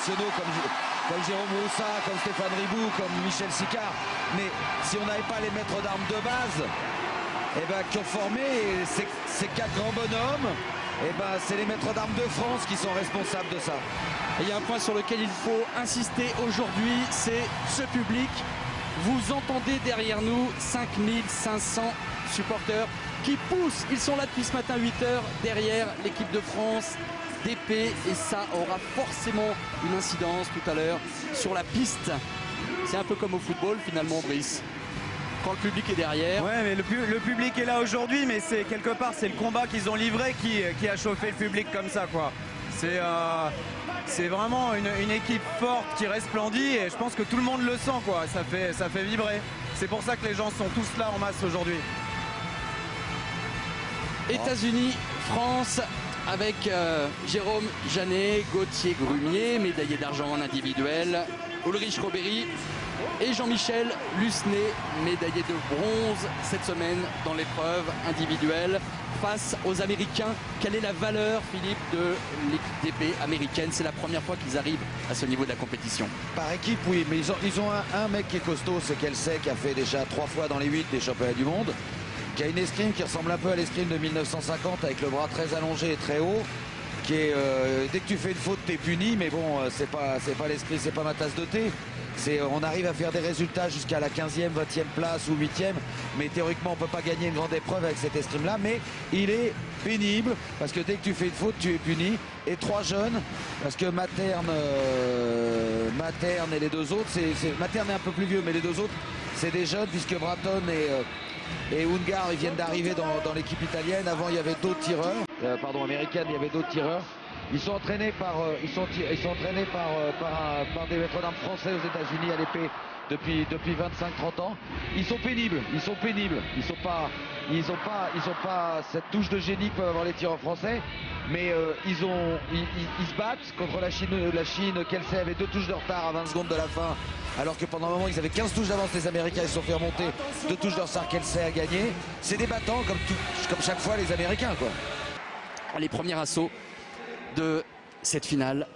nationaux comme Jérôme Roussa, comme Stéphane Ribou, comme Michel Sicard. Mais si on n'avait pas les maîtres d'armes de base, eh ben, qui ont formé ces 4 grands bonhommes, eh ben, c'est les maîtres d'armes de France qui sont responsables de ça. Et il y a un point sur lequel il faut insister aujourd'hui, c'est ce public. Vous entendez derrière nous 5500 supporters qui poussent. Ils sont là depuis ce matin 8h derrière l'équipe de France d'épée. Et ça aura forcément une incidence tout à l'heure sur la piste. C'est un peu comme au football finalement, Brice. Quand le public est derrière. Ouais, mais le public est là aujourd'hui, mais c'est quelque part c'est le combat qu'ils ont livré qui a chauffé le public comme ça, quoi. C'est vraiment une équipe forte qui resplendit et je pense que tout le monde le sent, quoi. Ça fait vibrer. C'est pour ça que les gens sont tous là en masse aujourd'hui. États-Unis, France, avec Jérôme Janet, Gauthier Grumier, médaillé d'argent en individuel, Ulrich Robéry et Jean-Michel Lucenay, médaillé de bronze cette semaine dans l'épreuve individuelle face aux Américains. Quelle est la valeur, Philippe, de l'équipe d'épée américaine? C'est la première fois qu'ils arrivent à ce niveau de la compétition. Par équipe, oui, mais ils ont un mec qui est costaud, c'est Kelsey, qui a fait déjà 3 fois dans les 8 des championnats du monde, qui a une escrime qui ressemble un peu à l'escrime de 1950 avec le bras très allongé et très haut, qui est dès que tu fais une faute t'es puni, mais bon c'est pas l'esprit, c'est pas ma tasse de thé. On arrive à faire des résultats jusqu'à la 15e, 20e place ou 8e, mais théoriquement on peut pas gagner une grande épreuve avec cette escrime là, mais il est pénible parce que dès que tu fais une faute tu es puni. Et 3 jeunes, parce que Materne et les 2 autres, Materne est un peu plus vieux, mais les 2 autres c'est des jeunes, puisque Bratton et Ungar, ils viennent d'arriver dans l'équipe italienne. Avant il y avait d'autres tireurs, américaines, il y avait d'autres tireurs. Ils sont entraînés par des maîtres d'armes français aux États-Unis à l'épée depuis 25-30 ans. Ils sont pénibles. Ils ont pas cette touche de génie que peuvent avoir les tireurs français, mais ils se battent contre la Chine. Kelsey avait 2 touches de retard à 20 secondes de la fin, alors que pendant un moment ils avaient 15 touches d'avance. Les Américains, ils se sont fait remonter 2 touches de retard. Kelsey a gagné. C'est des battants comme chaque fois les Américains, quoi. Les premiers assauts de cette finale,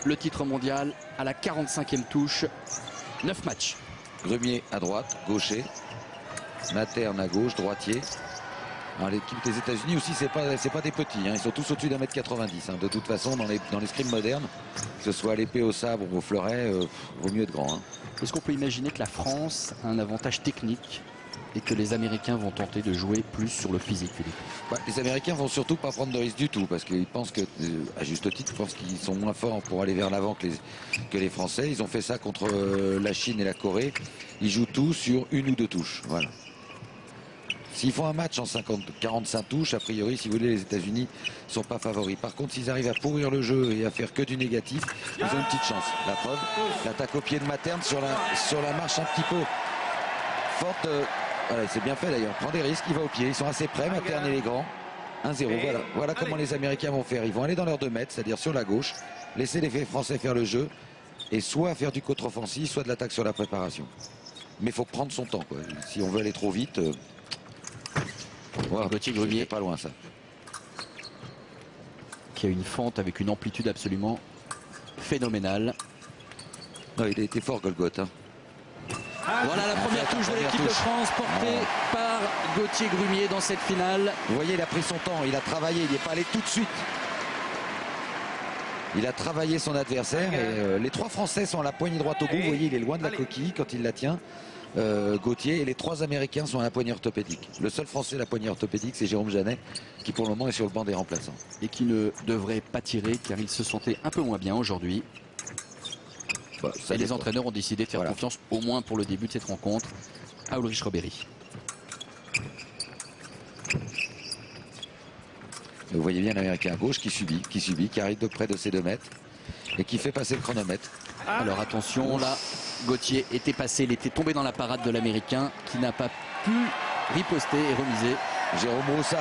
le titre mondial à la 45e touche, 9 matchs. Grumier à droite, gaucher, Materne à gauche, droitier. L'équipe des États-Unis aussi, c'est pas des petits, hein. Ils sont tous au-dessus d'1m90, hein. De toute façon, dans l'escrime moderne, que ce soit à l'épée, au sabre ou au fleuret, vaut mieux être grand, hein. Est-ce qu'on peut imaginer que la France a un avantage technique et que les Américains vont tenter de jouer plus sur le physique, Philippe? Les Américains vont surtout pas prendre de risque du tout, parce qu'ils pensent que, à juste titre, je pense qu'ils sont moins forts pour aller vers l'avant que les Français. Ils ont fait ça contre la Chine et la Corée. Ils jouent tout sur 1 ou 2 touches. Voilà. S'ils font un match en 45 touches, a priori, si vous voulez, les États-Unis ne sont pas favoris. Par contre, s'ils arrivent à pourrir le jeu et à faire que du négatif, ils ont une petite chance. La preuve, l'attaque au pied de Materne sur la marche un petit peu forte. Voilà, c'est bien fait d'ailleurs, prend des risques, il va au pied, ils sont assez près, Materne et les grands. 1-0, voilà comment les Américains vont faire. Ils vont aller dans leurs 2 mètres, c'est-à-dire sur la gauche, laisser les Français faire le jeu, et soit faire du contre-offensif, soit de l'attaque sur la préparation. Mais il faut prendre son temps, quoi. Si on veut aller trop vite, voilà, Gauthier Grumier, pas loin ça. Qui a une fente avec une amplitude absolument phénoménale. Non, il a été fort, Golgoth, hein. Voilà la première touche de l'équipe de France portée par Gauthier Grumier dans cette finale. Vous voyez, il a pris son temps, il a travaillé, il n'est pas allé tout de suite. Il a travaillé son adversaire et les 3 Français sont à la poignée droite au bout. Vous voyez, il est loin de la coquille quand il la tient, Gauthier, et les 3 Américains sont à la poignée orthopédique. Le seul Français à la poignée orthopédique, c'est Jérôme Janet, qui pour le moment est sur le banc des remplaçants. Et qui ne devrait pas tirer car il se sentait un peu moins bien aujourd'hui. Et les entraîneurs ont décidé de faire confiance, au moins pour le début de cette rencontre, à Ulrich Robéry. Vous voyez bien l'Américain à gauche qui subit, qui arrive de près de ses 2 mètres et qui fait passer le chronomètre. Alors attention, là, Gauthier était passé, il était tombé dans la parade de l'Américain qui n'a pas pu riposter et remiser. Jérôme Roussa,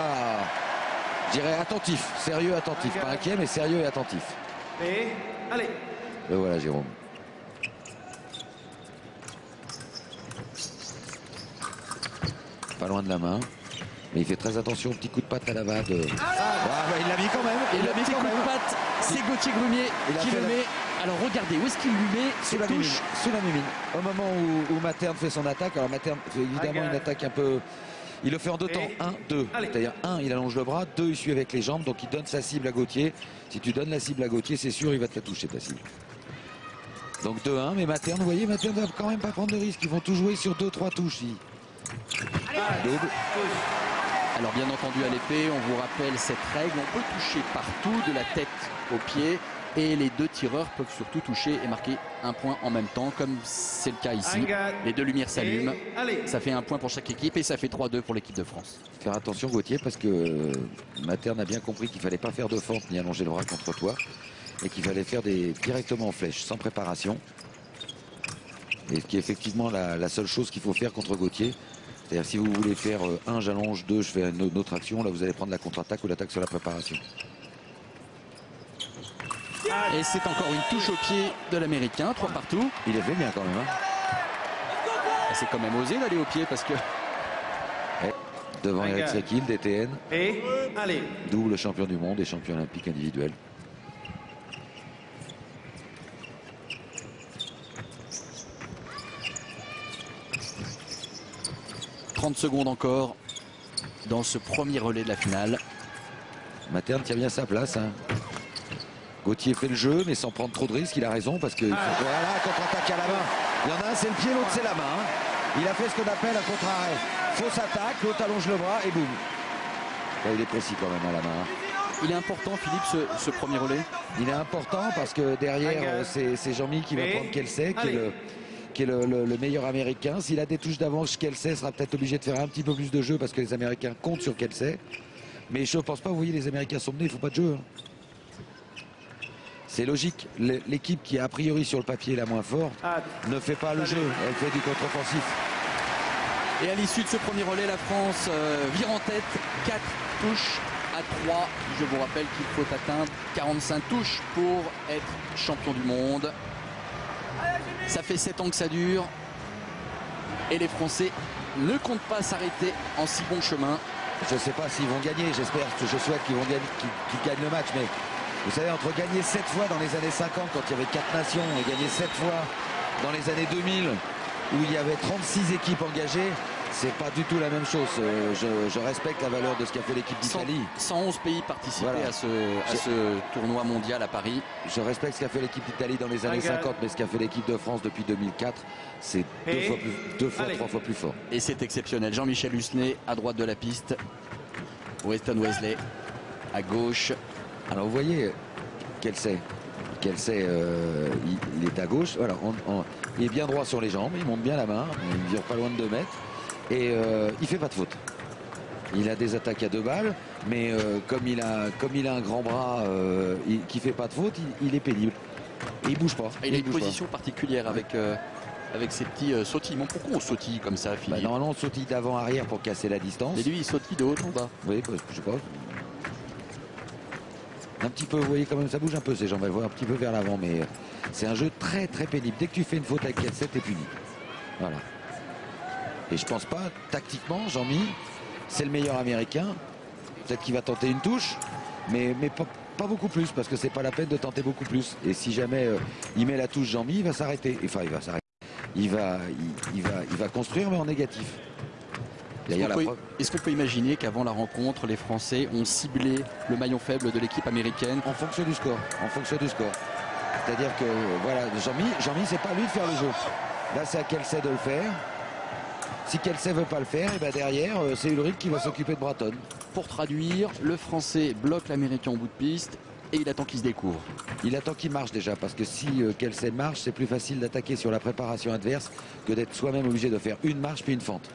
je dirais attentif, sérieux, attentif. Pas inquiet, mais sérieux et attentif. Et allez. Et voilà Jérôme. Pas loin de la main. Mais il fait très attention au petit coup de patte à la vade. Il l'a mis quand même. Et le petit coup de patte, c'est Gauthier Grumier qui le met Alors regardez, où est-ce qu'il lui met Sous ses la mimine, touches? sous la mimine. Au moment où Materne fait son attaque, alors Materne fait évidemment une attaque un peu... Il le fait en deux temps, 1, 2. C'est-à-dire 1, il allonge le bras, 2, il suit avec les jambes, donc il donne sa cible à Gauthier. Si tu donnes la cible à Gauthier, c'est sûr, il va te la toucher ta cible. Donc 2-1, mais Materne, vous voyez, Materne ne va quand même pas prendre de risque. Ils vont tout jouer sur 2-3 touches. Double. Alors bien entendu à l'épée, on vous rappelle cette règle, on peut toucher partout de la tête aux pieds et les deux tireurs peuvent surtout toucher et marquer un point en même temps comme c'est le cas ici. Les deux lumières s'allument, ça fait un point pour chaque équipe et ça fait 3-2 pour l'équipe de France. Faire attention Gauthier parce que Materne a bien compris qu'il ne fallait pas faire de fente ni allonger le bras contre toi et qu'il fallait faire directement en flèche sans préparation. Et ce qui est effectivement la seule chose qu'il faut faire contre Gauthier. C'est-à-dire si vous voulez faire 1, j'allonge, 2, je fais une autre action, là vous allez prendre la contre-attaque ou l'attaque sur la préparation. Et c'est encore une touche au pied de l'Américain, 3 partout. Il est fait bien quand même. Hein. C'est quand même osé d'aller au pied parce que... Devant Eric Sekil, DTN. Et allez. Double champion du monde et champion olympique individuel. « 30 secondes encore dans ce premier relais de la finale. » Materne tient bien sa place. Hein. Gauthier fait le jeu, mais sans prendre trop de risques. Il a raison parce que voilà, contre-attaque à la main. Il y en a un, c'est le pied, l'autre, c'est la main. Hein. Il a fait ce qu'on appelle un contre-arrêt. Fausse attaque, l'autre allonge le bras et boum. Là, il est précis quand même à la main. Hein. Il est important, Philippe, ce premier relais. Il est important parce que derrière, c'est Jean-Mi qui va prendre Kelsey, qui est le meilleur américain. S'il a des touches d'avance, Kelsey sera peut-être obligé de faire un petit peu plus de jeu parce que les Américains comptent sur Kelsey. Mais je ne pense pas, vous voyez, les Américains sont menés, il ne faut pas de jeu. Hein. C'est logique. L'équipe qui est a priori sur le papier la moins forte ne fait pas le jeu, elle fait du contre-offensif. Et à l'issue de ce premier relais, la France vire en tête, 4 touches à 3. Je vous rappelle qu'il faut atteindre 45 touches pour être champion du monde. Ça fait 7 ans que ça dure. Et les Français ne comptent pas s'arrêter en si bon chemin. Je ne sais pas s'ils vont gagner, j'espère, je souhaite qu'ils gagnent le match. Mais vous savez, entre gagner 7 fois dans les années 50, quand il y avait 4 nations, et gagner 7 fois dans les années 2000, où il y avait 36 équipes engagées, c'est pas du tout la même chose. Je respecte la valeur de ce qu'a fait l'équipe d'Italie. 111 pays participaient voilà. à ce tournoi mondial à Paris. Je respecte ce qu'a fait l'équipe d'Italie dans les années 50, mais ce qu'a fait l'équipe de France depuis 2004, c'est 3 fois plus fort. Et c'est exceptionnel. Jean-Michel Husnet à droite de la piste. Weston Wesley à gauche. Alors vous voyez, Kelsey, il est à gauche. Voilà, il est bien droit sur les jambes, il monte bien la main, il ne vire pas loin de 2 mètres. Et il fait pas de faute. Il a des attaques à 2 balles, mais comme il a un grand bras qui fait pas de faute, il est pénible. Et il bouge pas. Et il a une position particulière avec ses petits sautillements. Pourquoi on sautille comme ça, Philippe? Normalement, on sautille d'avant-arrière pour casser la distance. Et lui, il sautille de haut en bas. Oui, je sais pas. Un petit peu, vous voyez quand même, ça bouge un peu ses jambes. Elle voit un petit peu vers l'avant, mais c'est un jeu très très pénible. Dès que tu fais une faute avec Kelsey, t'es puni. Voilà. Et je pense pas, tactiquement, Jean-Mi, c'est le meilleur américain. Peut-être qu'il va tenter une touche, mais pas beaucoup plus, parce que c'est pas la peine de tenter beaucoup plus. Et si jamais il met la touche Jean-Mi, il va s'arrêter. Enfin, il va s'arrêter. Il va construire, mais en négatif. Est-ce qu'on peut imaginer qu'avant la rencontre, les Français ont ciblé le maillon faible de l'équipe américaine? En fonction du score. C'est-à-dire que, voilà, Jean-Mi, c'est pas lui de faire le jeu. Là, c'est à Kelsey de le faire. Si Kelsey veut pas le faire, et ben derrière, c'est Ulrich qui va s'occuper de Bratton. Pour traduire, le Français bloque l'Américain au bout de piste et il attend qu'il se découvre. Il attend qu'il marche déjà, parce que si Kelsey marche, c'est plus facile d'attaquer sur la préparation adverse que d'être soi-même obligé de faire une marche puis une fente.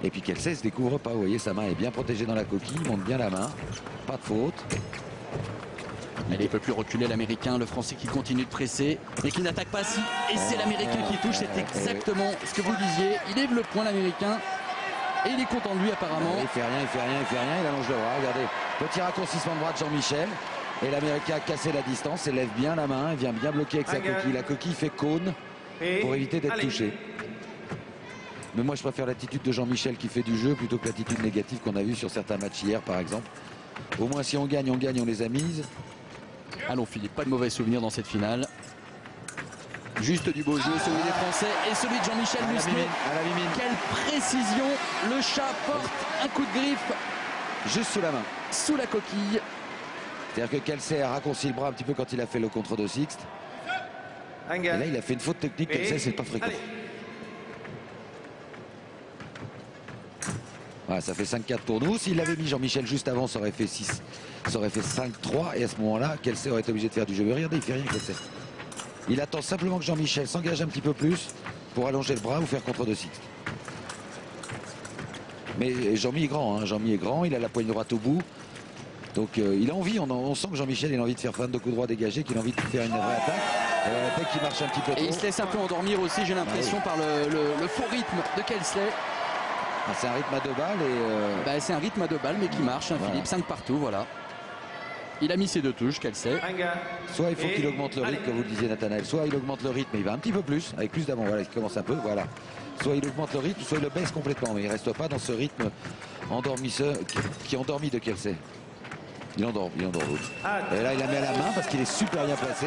Et puis Kelsey se découvre pas, vous voyez, sa main est bien protégée dans la coquille, il monte bien la main, pas de faute. Il ne peut plus reculer l'Américain, le Français qui continue de presser, mais qui n'attaque pas si. Et c'est l'Américain qui touche, c'est exactement ce que vous disiez. Il lève le poing l'Américain et il est content de lui apparemment. Il fait rien, il allonge le bras, regardez. Petit raccourcissement de bras de Jean-Michel. Et l'Américain a cassé la distance, il lève bien la main, il vient bien bloquer avec sa coquille. La coquille fait cône pour éviter d'être touché. Mais moi je préfère l'attitude de Jean-Michel qui fait du jeu plutôt que l'attitude négative qu'on a vue sur certains matchs hier par exemple. Au moins si on gagne, on les a mises. Allons Philippe, pas de mauvais souvenirs dans cette finale. Juste du beau jeu, celui des Français et celui de Jean-Michel Lusné. Quelle précision, le chat porte un coup de griffe juste sous la main, sous la coquille. C'est-à-dire que Kelsey a raccourci le bras un petit peu quand il a fait le contre de Sixte. Et là il a fait une faute technique, Kelsey, c'est pas fréquent. Voilà, ça fait 5-4 pour nous. S'il avait mis Jean-Michel juste avant, ça aurait fait 6. Ça aurait fait 5-3. Et à ce moment-là, Kelsey aurait été obligé de faire du jeu. Mais regardez, il fait rien, Kelsey. Il attend simplement que Jean-Michel s'engage un petit peu plus pour allonger le bras ou faire contre de Sixte. Mais Jean-Mi est grand, hein. Jean-Mi est grand, il a la poigne droite au bout. Donc il a envie, on sent que Jean-Michel a envie de faire 22 coups droits dégagés, qu'il a envie de faire une vraie attaque. Attaque qui marche un petit peu trop. Et il se laisse un peu endormir aussi, j'ai l'impression, par le faux rythme de Kelsey. Ah, c'est un rythme à 2 balles et c'est un rythme à 2 balles mais qui marche, hein, voilà. Philippe, 5 partout, voilà. Il a mis ses 2 touches, Kelsey. Soit il faut qu'il augmente le rythme, comme vous le disiez Nathanaël, soit il augmente le rythme et il va un petit peu plus, avec plus d'avant, voilà, il commence un peu, voilà. Soit il augmente le rythme, soit il le baisse complètement, mais il ne reste pas dans ce rythme endormisseur qui endormit de Kelsey. Il endort l'autre. Et là il la met à la main parce qu'il est super bien placé.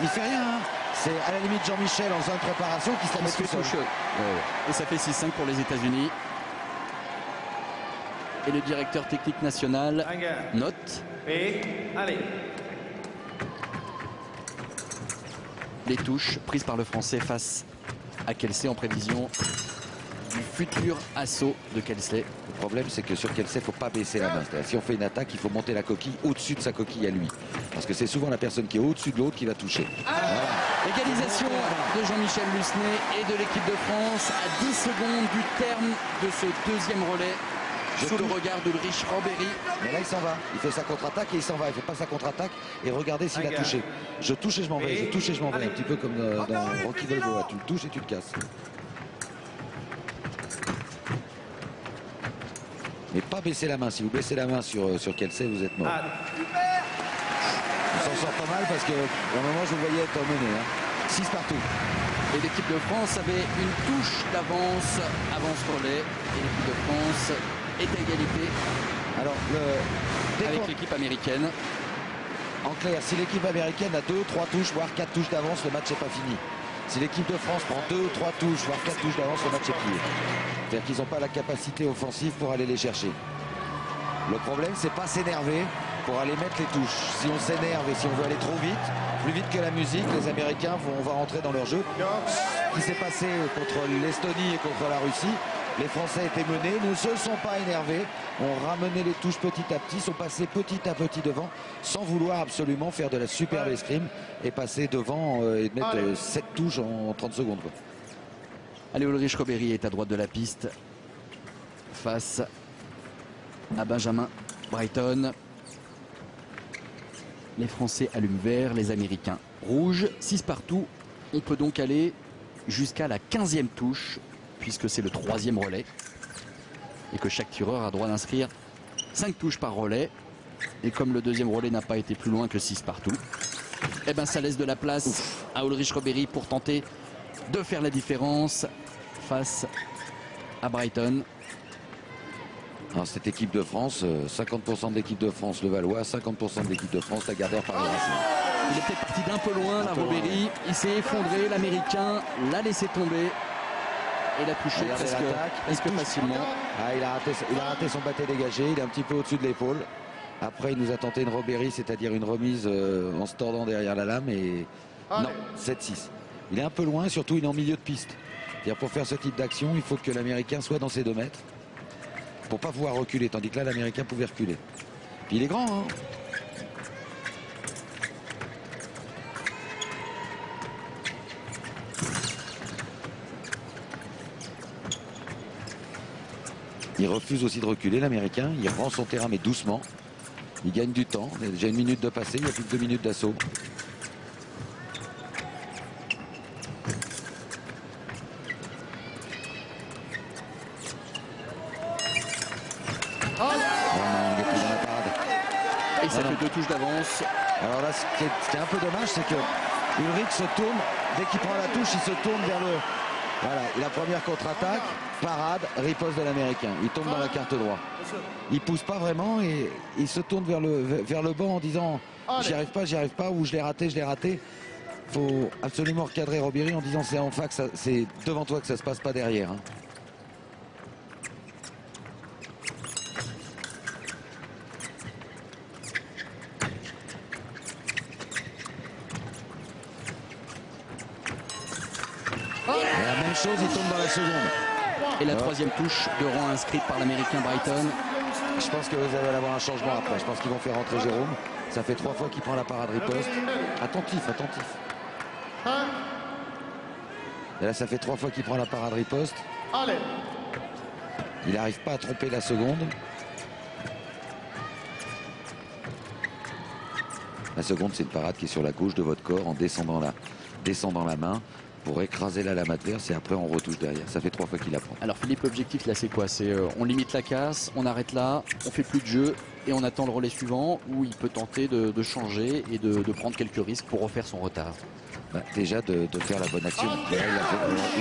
Il fait rien, hein. C'est à la limite Jean-Michel en zone préparation qui se la met tout seul. Et ça fait 6-5 pour les États-Unis. Et le directeur technique national note les touches prises par le Français face à Kelsey en prévision du futur assaut de Kelsey. Le problème c'est que sur Kelsey il ne faut pas baisser la main. Si on fait une attaque il faut monter la coquille au-dessus de sa coquille à lui. Parce que c'est souvent la personne qui est au-dessus de l'autre qui va toucher. Voilà. Égalisation de Jean-Michel Lusné et de l'équipe de France à 10 secondes du terme de ce deuxième relais. Sous le regard d'Ulrich Robéry. Mais là il s'en va, il fait sa contre-attaque et il s'en va, il fait pas sa contre-attaque et regardez s'il a touché. Je touche et je m'en vais, je touche et je m'en vais, un petit peu comme dans Rocky Balboa, tu le touches et tu le casses. Mais pas baisser la main, si vous baissez la main sur Kelsey vous êtes mort. On s'en sort pas mal parce que au moment je vous voyais être mené, hein. 6 partout. Et l'équipe de France avait une touche d'avance avant ce relais et l'équipe de France est à égalité alors, avec l'équipe américaine. En clair, si l'équipe américaine a 2, 3 touches, voire 4 touches d'avance, le match n'est pas fini. Si l'équipe de France prend 2, 3 touches, voire 4 touches d'avance, le match est plié. C'est-à-dire qu'ils n'ont pas la capacité offensive pour aller les chercher. Le problème, c'est pas s'énerver pour aller mettre les touches. Si on s'énerve et si on veut aller trop vite, plus vite que la musique, les Américains vont rentrer dans leur jeu. Ce qui s'est passé contre l'Estonie et contre la Russie, les Français étaient menés, ne se sont pas énervés, ont ramené les touches petit à petit, sont passés petit à petit devant, sans vouloir absolument faire de la superbe escrime et passer devant et mettre 7 touches en 30 secondes. Quoi. Allez, Ulrich Robéry est à droite de la piste face à Benjamin Brighton. Les Français allument vert, les Américains rouge, 6 partout. On peut donc aller jusqu'à la 15e touche, puisque c'est le 3e relais. Et que chaque tireur a droit d'inscrire 5 touches par relais. Et comme le 2e relais n'a pas été plus loin que 6 partout, eh ben ça laisse de la place à Ulrich Robéry pour tenter de faire la différence face à Brighton. Alors, cette équipe de France, 50% de l'équipe de France le Valois, 50% de l'équipe de France la Gardère par les Racing. Il était parti d'un peu loin, la Robéry. Il s'est effondré, l'Américain l'a laissé tomber et l'a touché presque facilement. Ah, il a raté son bâté dégagé, il est un petit peu au-dessus de l'épaule. Après, il nous a tenté une Robéry, c'est-à-dire une remise en se tordant derrière la lame et non, 7-6. Il est un peu loin, surtout il est en milieu de piste. C'est-à-dire pour faire ce type d'action, il faut que l'Américain soit dans ses 2 mètres pour pas pouvoir reculer, tandis que là l'Américain pouvait reculer. Puis il est grand, hein. Il refuse aussi de reculer, l'Américain. Il rend son terrain, mais doucement. Il gagne du temps. Il y a déjà 1 minute de passé. Il y a plus de 2 minutes d'assaut. Oh non, il n'est plus dans la parade. Et ça fait 2 touches d'avance. Alors là, ce qui est un peu dommage, c'est que Ulrich se tourne. Dès qu'il prend la touche, il se tourne vers le... Voilà, la première contre-attaque, parade, riposte de l'Américain. Il tombe dans la carte droit. Il pousse pas vraiment et il se tourne vers le banc en disant J'y arrive pas, ou je l'ai raté. Faut absolument recadrer Ribéry en disant c'est en fac, c'est devant toi que ça se passe, pas derrière. Hein. Et la même chose, il tombe dans la seconde. Et la troisième touche de rang inscrite par l'Américain Brighton. Je pense que vous allez avoir un changement après. Je pense qu'ils vont faire rentrer Jérôme. Ça fait 3 fois qu'il prend la parade riposte. Attentif. Et là, ça fait 3 fois qu'il prend la parade riposte. Il n'arrive pas à tromper la seconde. La seconde, c'est une parade qui est sur la gauche de votre corps en descendant la main pour écraser la lame adverse et après on retouche derrière. Ça fait 3 fois qu'il la prend. Alors Philippe, l'objectif là c'est quoi? C'est on limite la casse, on arrête là, on fait plus de jeu et on attend le relais suivant où il peut tenter de changer et de prendre quelques risques pour refaire son retard. Bah, déjà de faire la bonne action. Là,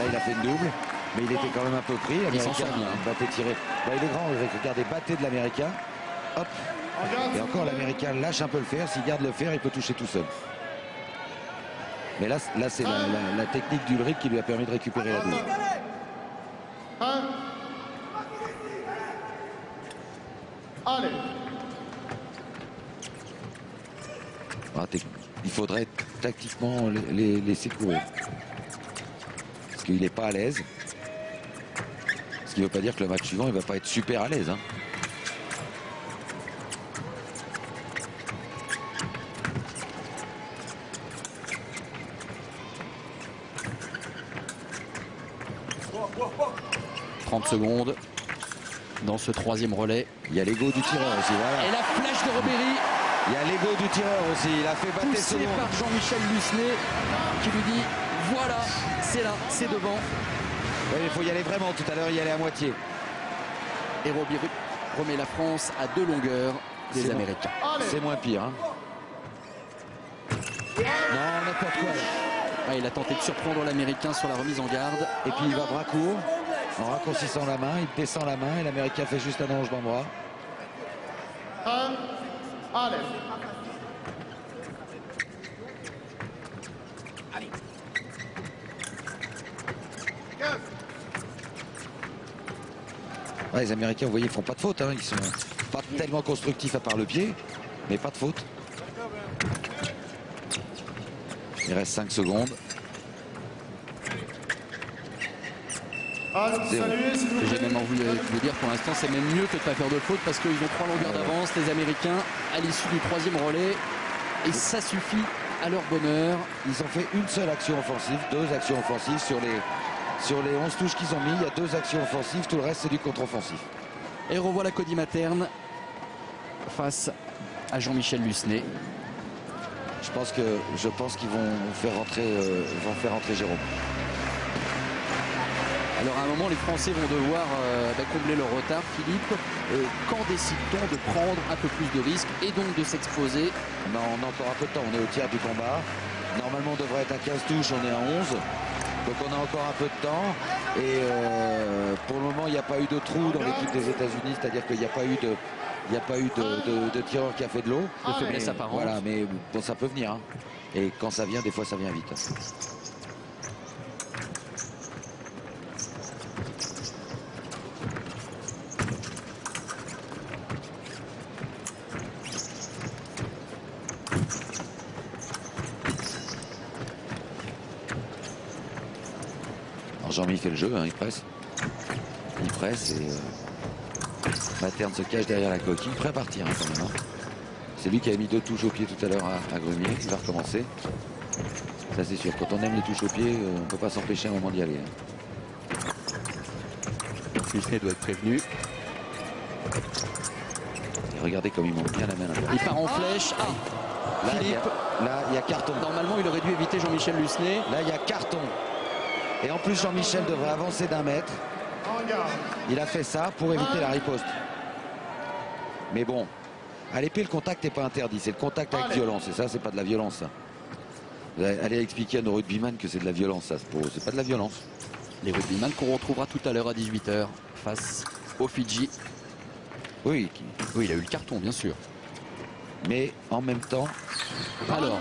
il a fait une double, mais il était quand même un peu pris. Il s'en sort bien. Batté tiré. Bah, il est grand, regardez, batté de l'Américain. Hop. Et encore l'Américain lâche un peu le fer. S'il garde le fer, il peut toucher tout seul. Mais là c'est la technique d'Ulrich qui lui a permis de récupérer la double. Il faudrait tactiquement les laisser courir. Parce qu'il n'est pas à l'aise. Ce qui ne veut pas dire que le match suivant, il ne va pas être super à l'aise. Hein. « 30 secondes dans ce troisième relais. » Il y a l'ego du tireur aussi. Voilà. Et la flèche de Ribéry. Il y a l'ego du tireur aussi. Il a fait battre Poussé par Jean-Michel Lucenay qui lui dit voilà, c'est là, c'est devant. Oui, il faut y aller vraiment. Tout à l'heure, il y allait à moitié. Et Ribéry remet la France à 2 longueurs des Américains. C'est moins pire. Hein. Non, n'importe quoi. Ouais, il a tenté de surprendre l'Américain sur la remise en garde. Et puis il va bras court en raccourcissant la main. Il descend la main et l'Américain fait juste un allongement de bras. Ouais, les Américains, vous voyez, ils font pas de faute. Hein. Ils sont pas tellement constructifs à part le pied, mais pas de faute. Il reste 5 secondes. J'ai même envie de vous dire pour l'instant c'est même mieux que de ne pas faire de faute parce qu'ils ont 3 longueurs d'avance les Américains à l'issue du 3e relais et ça suffit à leur bonheur. Ils ont fait une seule action offensive, 2 actions offensives sur les 11 touches qu'ils ont mis. Il y a 2 actions offensives, tout le reste c'est du contre-offensif. Et revoilà Cody Materne face à Jean-Michel Lucenay. Je pense qu'ils vont faire rentrer Jérôme. Alors à un moment les Français vont devoir combler leur retard. Philippe, quand décide-t-on de prendre un peu plus de risques et donc de s'exposer? On a encore un peu de temps, on est au tiers du combat. Normalement on devrait être à 15 touches, on est à 11. Donc on a encore un peu de temps. Et pour le moment il n'y a pas eu de trou dans l'équipe des États-Unis, c'est-à-dire qu'il n'y a pas eu de tireur qui a fait de l'eau. De faiblesse apparente. Voilà, mais bon, ça peut venir. Hein. Et quand ça vient, des fois ça vient vite. Jean-Mi fait le jeu, hein, il presse. Il presse et Materne se cache derrière la coquille. Prêt à partir hein, quand même. Hein. C'est lui qui a mis 2 touches au pied tout à l'heure à Grumier. Il va recommencer. Ça c'est sûr. Quand on aime les touches au pied, on ne peut pas s'empêcher à un moment d'y aller. Hein. Lucenay doit être prévenu. Et regardez comme il monte bien la main. Il part en flèche. Ah, là, Philippe. Il y a carton. Normalement, il aurait dû éviter Jean-Michel Lucenay. Là, il y a carton. Et en plus, Jean-Michel devrait avancer d'1 mètre. Il a fait ça pour éviter la riposte. Mais bon, à l'épée, le contact n'est pas interdit. C'est le contact avec violence. Et ça, c'est pas de la violence. Ça. Vous allez expliquer à nos rugbyman que c'est de la violence. Ça, c'est pas de la violence. Les rugbyman qu'on retrouvera tout à l'heure à 18 h face au Fidji. Oui. Oui, il a eu le carton, bien sûr. Mais en même temps, Alors,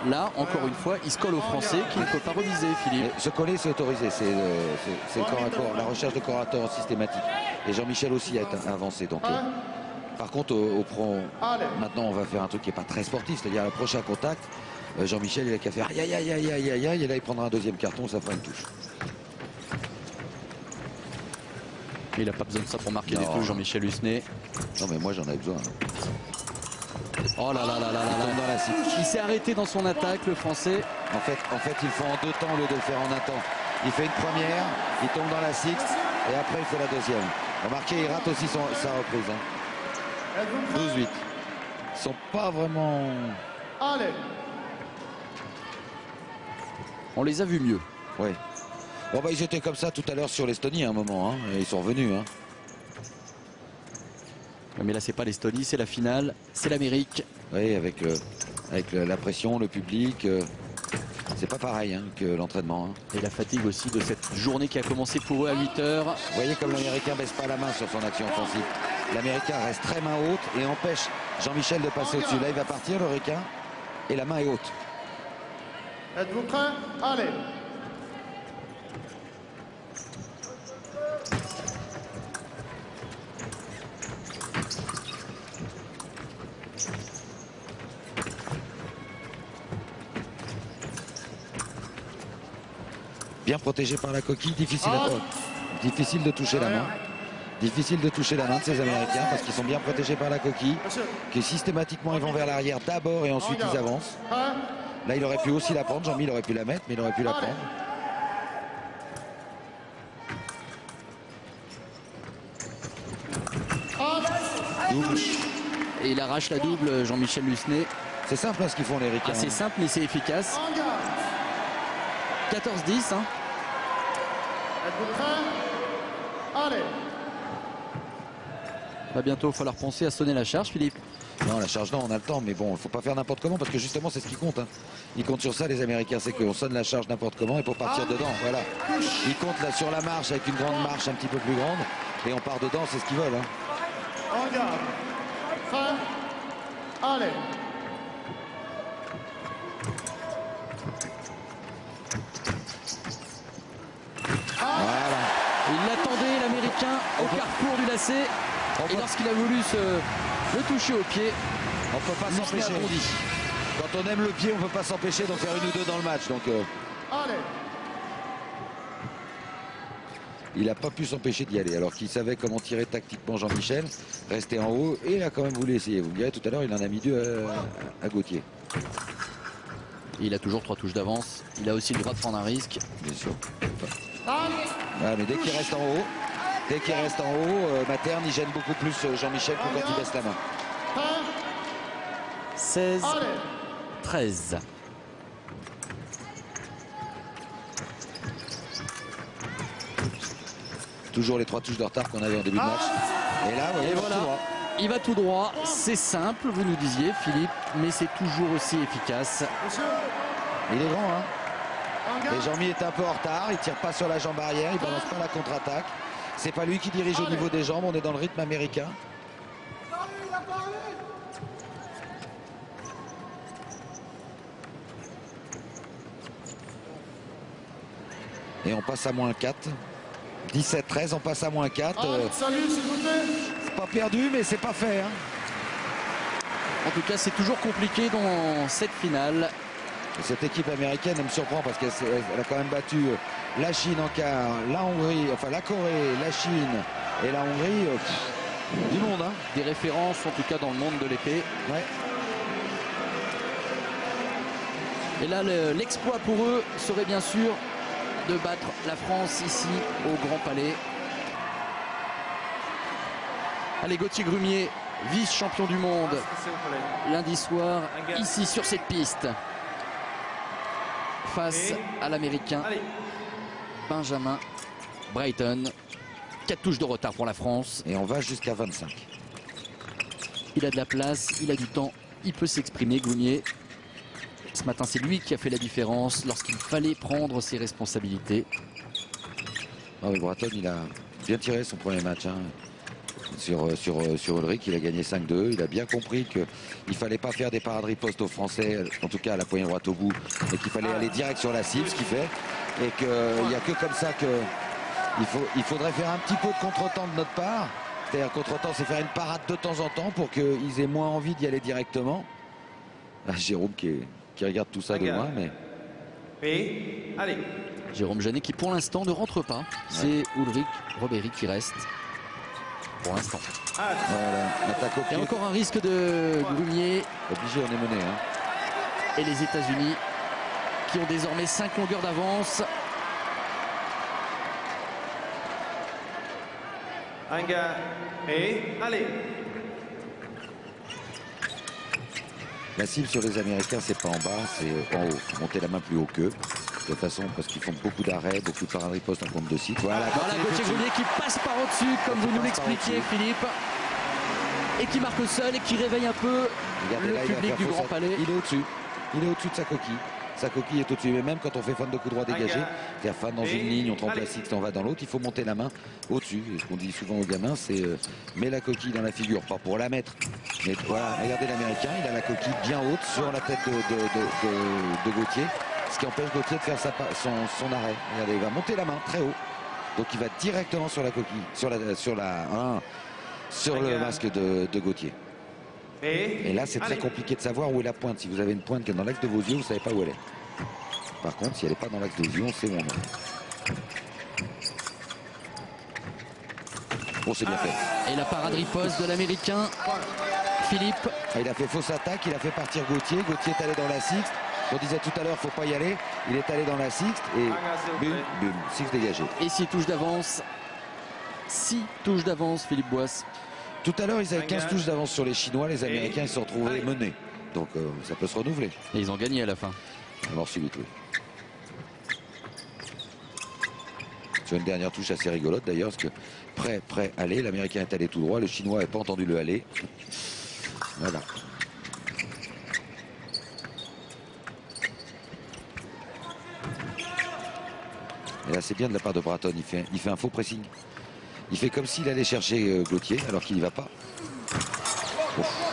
là, encore une fois, il se colle aux Français qui ne peut pas remiser, Philippe. se coller, c'est autorisé. C'est le corps à corps, la recherche de corps à corps systématique. Et Jean-Michel aussi a avancé. Donc, par contre, au pro, maintenant, on va faire un truc qui n'est pas très sportif. C'est-à-dire, le prochain contact, Jean-Michel, il a qu'à faire aïe, aïe, aïe, aïe, aïe, aïe, et là, il prendra un deuxième carton, ça fera une touche. Il n'a pas besoin de ça pour marquer Non. des touches, Jean-Michel Husnet. Non, mais moi, j'en avais besoin. Oh là là là là là là. Dans la cible. Il s'est arrêté dans son attaque, le Français. En fait, il faut en 2 temps au lieu de le faire en un temps. Il fait une première, il tombe dans la sixte, et après, il fait la deuxième. Remarquez, il rate aussi sa reprise. 12-8. Ils sont pas vraiment... On les a vus mieux. Oui. Bon, bah, ils étaient comme ça tout à l'heure sur l'Estonie à un moment. Hein, et ils sont revenus. Hein. Mais là, c'est pas l'Estonie, c'est la finale, c'est l'Amérique. Oui, avec la pression, le public. C'est pas pareil hein, que l'entraînement. Hein. Et la fatigue aussi de cette journée qui a commencé pour eux à 8 heures. Vous voyez comme l'Américain baisse pas la main sur son action offensive. L'Américain reste très main haute et empêche Jean-Michel de passer au-dessus. Là, il va partir, le Ricain, et la main est haute. Êtes-vous prêts? Allez. Bien protégé par la coquille, difficile de toucher la main. Difficile de toucher la main de ces Américains parce qu'ils sont bien protégés par la coquille. Que systématiquement ils vont vers l'arrière d'abord et ensuite ils avancent. Là il aurait pu aussi la prendre, Jean-Mi il aurait pu la mettre mais il aurait pu la prendre. Double. Et il arrache la double, Jean-Michel Husnet. C'est simple hein, ce qu'ils font les Ricains. Assez simple mais c'est efficace. 14-10. Hein. Êtes-vous prêts? Allez. Va bientôt falloir penser à sonner la charge, Philippe. Non, la charge non, on a le temps, mais bon, il ne faut pas faire n'importe comment parce que justement c'est ce qui compte. Hein. Ils comptent sur ça les Américains, c'est qu'on sonne la charge n'importe comment et pour partir dedans, voilà. Ils comptent là sur la marche avec une grande marche un petit peu plus grande et on part dedans, c'est ce qu'ils veulent. Hein. En garde. Prêt? Allez. Voilà. Il l'attendait, l'Américain, au carrefour du lacet. Et lorsqu'il a voulu le toucher au pied, On ne peut pas Husnet s'empêcher. a bondi. Quand on aime le pied, on ne peut pas s'empêcher d'en faire une ou deux dans le match. Donc Allez. il n'a pas pu s'empêcher d'y aller. Alors qu'il savait comment tirer tactiquement Jean-Michel, rester en haut et il a quand même voulu essayer. Vous me direz tout à l'heure, il en a mis 2 à Gauthier. Il a toujours 3 touches d'avance. Il a aussi le droit de prendre un risque. Bien sûr. Allez. Voilà, mais dès qu'il reste en haut, Materne, il gêne beaucoup plus Jean-Michel que quand il baisse la main. Prêt? 16, Allez. 13. Toujours les 3 touches de retard qu'on avait en début de match. Et là, vous voyez, Et il va voilà. tout droit. Il va tout droit. C'est simple, vous nous disiez, Philippe, mais c'est toujours aussi efficace. Monsieur. Il est grand, hein. En Et garde. Jean-Mi est un peu en retard, il tire pas sur la jambe arrière, il balance pas la contre-attaque. C'est pas lui qui dirige au niveau des jambes, on est dans le rythme américain. Et on passe à moins 4. 17-13, on passe à moins 4. Salut, s'il vous plaît. C'est pas perdu, mais c'est pas fait. Hein. En tout cas, c'est toujours compliqué dans cette finale. Et cette équipe américaine, elle me surprend parce qu'elle a quand même battu la Chine en quart, la Hongrie, enfin la Corée, la Chine et la Hongrie. Du monde, hein. Des références, en tout cas, dans le monde de l'épée. Ouais. Et là, l'exploit pour eux serait bien sûr de battre la France ici au Grand Palais. Allez, Gauthier Grumier, vice-champion du monde lundi soir, ici sur cette piste, face à l'Américain Benjamin Brayton. 4 touches de retard pour la France. Et on va jusqu'à 25. Il a de la place, il a du temps, il peut s'exprimer, Grumier. Ce matin, c'est lui qui a fait la différence lorsqu'il fallait prendre ses responsabilités. Ah oui, Brayton, il a bien tiré son premier match. Hein. sur Ulrich. Il a gagné 5-2. Il a bien compris qu'il ne fallait pas faire des parades ripostes aux Français, en tout cas à la poignée droite au bout, et qu'il fallait aller direct sur la cible, ce qu'il fait. Et qu'il n'y a que comme ça qu'il faudrait faire un petit peu de contre-temps de notre part. C'est-à-dire contre-temps, c'est faire une parade de temps en temps pour qu'ils aient moins envie d'y aller directement. Ah, Jérôme qui regarde tout ça de loin, mais... Et allez. Jérôme Janet qui pour l'instant ne rentre pas. C'est Ulrich Robéry qui reste. Pour l'instant. Voilà, l'attaque au pied. Il y a encore un risque de Grumier. Obligé, on est mené. Hein. Et les États-Unis qui ont désormais 5 longueurs d'avance. Un gars. Et allez. La cible sur les Américains, c'est pas en bas, c'est en haut. Monter la main plus haut qu'eux. De toute façon, parce qu'ils font beaucoup d'arrêts, beaucoup de parades ripostes en compte de site. Voilà, Gauthier Grumier qui passe par au-dessus, comme vous nous l'expliquiez, Philippe. Et qui marque seul et qui réveille un peu le public du Grand Palais. Il est au-dessus. Il est au-dessus de sa coquille. Sa coquille est au-dessus. Mais même quand on fait fan de coup droit dégagé, c'est-à-dire fan dans une ligne, on trempe la six, on va dans l'autre, il faut monter la main au-dessus. Et ce qu'on dit souvent aux gamins, c'est mets la coquille dans la figure, pas pour la mettre. Mais voilà, regardez l'Américain, il a la coquille bien haute sur la tête de Gauthier. Ce qui empêche Gauthier de faire son arrêt. Regardez, il va monter la main très haut. Donc il va directement sur la coquille, sur le masque de Gauthier. Et là, c'est très compliqué de savoir où est la pointe. Si vous avez une pointe qui est dans l'axe de vos yeux, vous ne savez pas où elle est. Par contre, si elle n'est pas dans l'axe des yeux, on sait où on est. Bon, c'est bien fait. Et la parade riposte de l'Américain, Philippe. Il a fait fausse attaque, il a fait partir Gauthier. Gauthier est allé dans la sixte. On disait tout à l'heure, il ne faut pas y aller. Il est allé dans la sixte et bum, sixte dégagé. Et 6 touches d'avance. 6 touches d'avance, Philippe Boisse. Tout à l'heure, ils avaient 15 touches d'avance sur les Chinois. Les Américains, ils se sont retrouvés menés. Donc, ça peut se renouveler. Et ils ont gagné à la fin. Alors, subite, oui. Sur une dernière touche assez rigolote, d'ailleurs, parce que prêt, aller. L'Américain est allé tout droit. Le Chinois n'a pas entendu le aller. Voilà. Et là, c'est bien de la part de Bratton. Il fait un faux pressing. Il fait comme s'il allait chercher Gauthier, alors qu'il n'y va pas.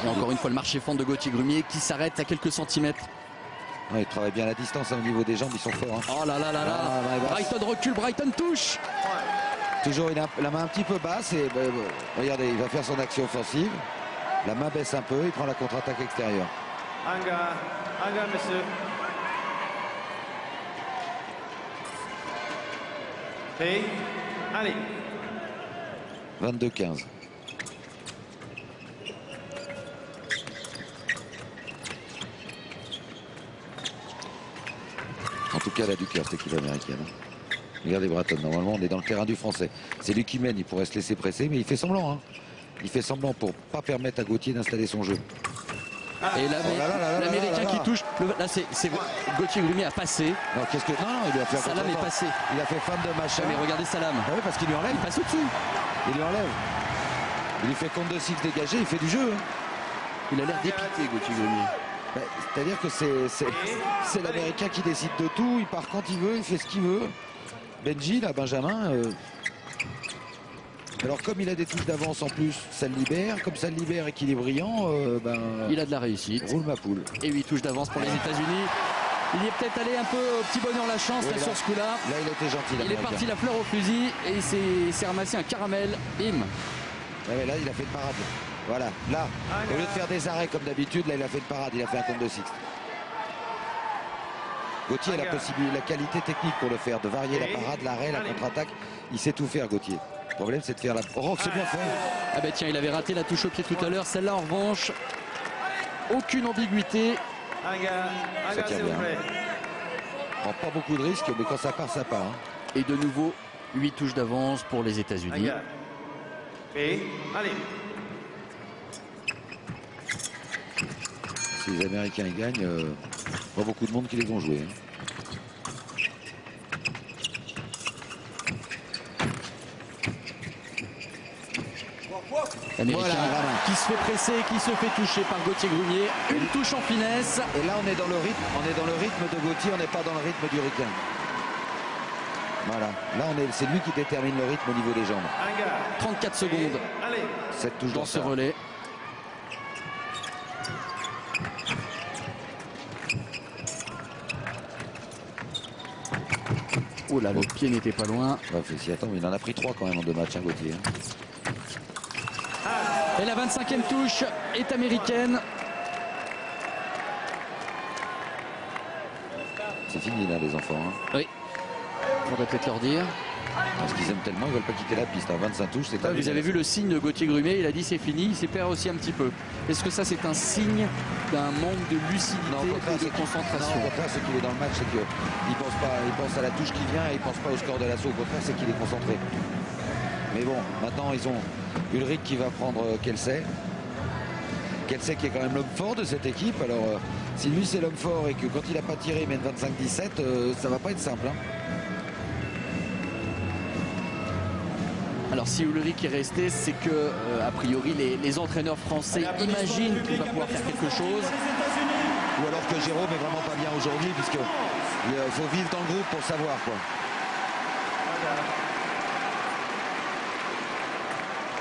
Et encore une fois, le marché fente de Gauthier Grumier qui s'arrête à quelques centimètres. Ouais, il travaille bien à la distance, hein, au niveau des jambes, ils sont forts. Hein. Oh là là là là. Brighton recule, Brighton touche. Toujours la main un petit peu basse. Et regardez, il va faire son action offensive. La main baisse un peu, il prend la contre-attaque extérieure. Un gars, monsieur. Et allez. 22-15. En tout cas, elle a du cœur, cette équipe américaine. Regardez Bratton, normalement, on est dans le terrain du Français. C'est lui qui mène, il pourrait se laisser presser, mais il fait semblant. Hein. Il fait semblant pour ne pas permettre à Gauthier d'installer son jeu. Et l'Américain qui touche. Là, c'est Gauthier Grumier a passé. Non, il lui a fait Salam est passé. Il a fait fan de machin. Mais regardez Salam. Ah oui, parce qu'il lui enlève. Il passe au-dessus. Il lui enlève. Il lui fait compte de 6 dégagé, il fait du jeu. Hein. Il a l'air dépité, Gauthier Grumier. C'est-à-dire que c'est l'Américain qui décide de tout. Il part quand il veut, il fait ce qu'il veut. Benji, là, Benjamin. Alors comme il a des touches d'avance en plus, ça le libère. Comme ça le libère et qu'il est brillant, il a de la réussite. Roule ma poule. Et 8 touches d'avance pour les États-Unis. Il y est peut-être allé un peu au petit bonheur la chance là, sur ce coup-là. Là, il a été gentil. Il est parti la fleur au fusil et il s'est ramassé un caramel. Bim. Ouais, là, il a fait une parade. Voilà, là, au lieu de faire des arrêts comme d'habitude, là, il a fait une parade. Il a fait un compte de six. Gauthier a la qualité technique pour le faire, de varier la parade, l'arrêt, la contre-attaque. Il sait tout faire, Gauthier. Le problème, c'est de faire la... Oh, c'est bien fait. Ah ben tiens, il avait raté la touche au pied tout à l'heure. Celle-là, en revanche, aucune ambiguïté. Ça tient bien. Prend pas beaucoup de risques, mais quand ça part, ça part. Hein. Et de nouveau, 8 touches d'avance pour les États-Unis. Et allez. Si les Américains ils gagnent, pas beaucoup de monde qui les vont jouer. Hein. L'Américain qui se fait presser, qui se fait toucher par Gauthier Grumier. Une touche en finesse. Et là, on est dans le rythme de Gauthier, on n'est pas dans le rythme du Ricain. Voilà, là c'est lui qui détermine le rythme au niveau des jambes. 34 secondes Allez. Cette touche dans ce retard. relais. Oh là, le pied n'était pas loin. Ouais, si, attends, il en a pris 3 quand même en 2 matchs, hein, Gauthier. Et la 25e touche est américaine. C'est fini là les enfants. Hein. Oui. Faudrait peut-être leur dire. Parce qu'ils aiment tellement, ils veulent pas quitter la piste. Hein. 25 touches, c'est Vous avez vu le signe de Gauthier Grumet, il a dit c'est fini, il s'est perdu aussi un petit peu. Est-ce que ça c'est un signe d'un manque de lucidité et de concentration? Non, au contraire, c'est qu'il est dans le match, c'est qu'il pense pas, il pense à la touche qui vient et il pense pas au score de l'assaut. Au contraire, c'est qu'il est concentré. Mais bon, maintenant ils ont Ulrich qui va prendre Kelsey. Kelsey qui est quand même l'homme fort de cette équipe. Alors si lui c'est l'homme fort et que quand il a pas tiré il mène 25-17, ça va pas être simple. Hein. Alors si Ulrich est resté, c'est que a priori les entraîneurs français imaginent qu'il va pouvoir faire quelque chose. Ou alors que Jérôme est vraiment pas bien aujourd'hui, puisqu'il faut vivre dans le groupe pour savoir quoi.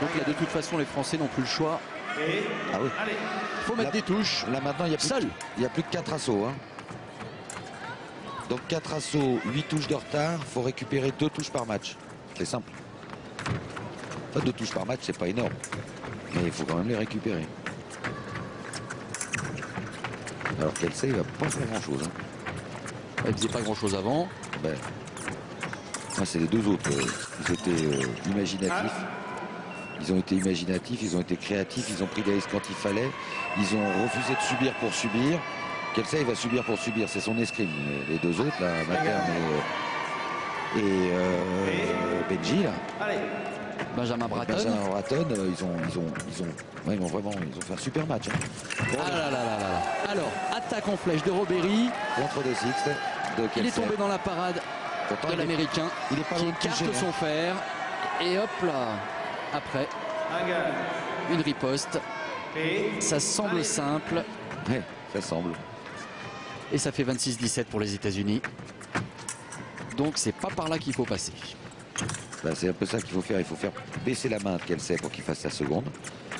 Donc là de toute façon les Français n'ont plus le choix. Ah oui. Il faut mettre des touches. Là maintenant il n'y a plus que 4 assauts. Hein. Donc 4 assauts, 8 touches de retard, il faut récupérer 2 touches par match. C'est simple. Pas 2 touches par match, c'est pas énorme. Mais il faut quand même les récupérer. Alors Kelsey, il va pas faire grand chose. Hein. Il faisait pas grand chose avant. Ben, c'est les 2 autres. Ils étaient imaginatifs. Ils ont été imaginatifs, ils ont été créatifs, ils ont pris des risques quand il fallait. Ils ont refusé de subir pour subir. Kelsey, il va subir pour subir, c'est son escrime. Les 2 autres, là, Materne et Benji, là. Benjamin Bratton. Benjamin Bratton, ils vont fait un super match. Hein. Ah là là là là. Alors, attaque en flèche de Robéry. Contre de Sixte, de Kelsey. Il est tombé dans la parade Pourtant, de l'Américain il est pas qui loin de écarte toucher, son fer. Et hop là, après, une riposte. Ça semble simple. Ouais, ça semble. Et ça fait 26-17 pour les États-Unis. Donc c'est pas par là qu'il faut passer. Bah, c'est un peu ça qu'il faut faire. Il faut faire baisser la main de Kelsey pour qu'il fasse sa seconde.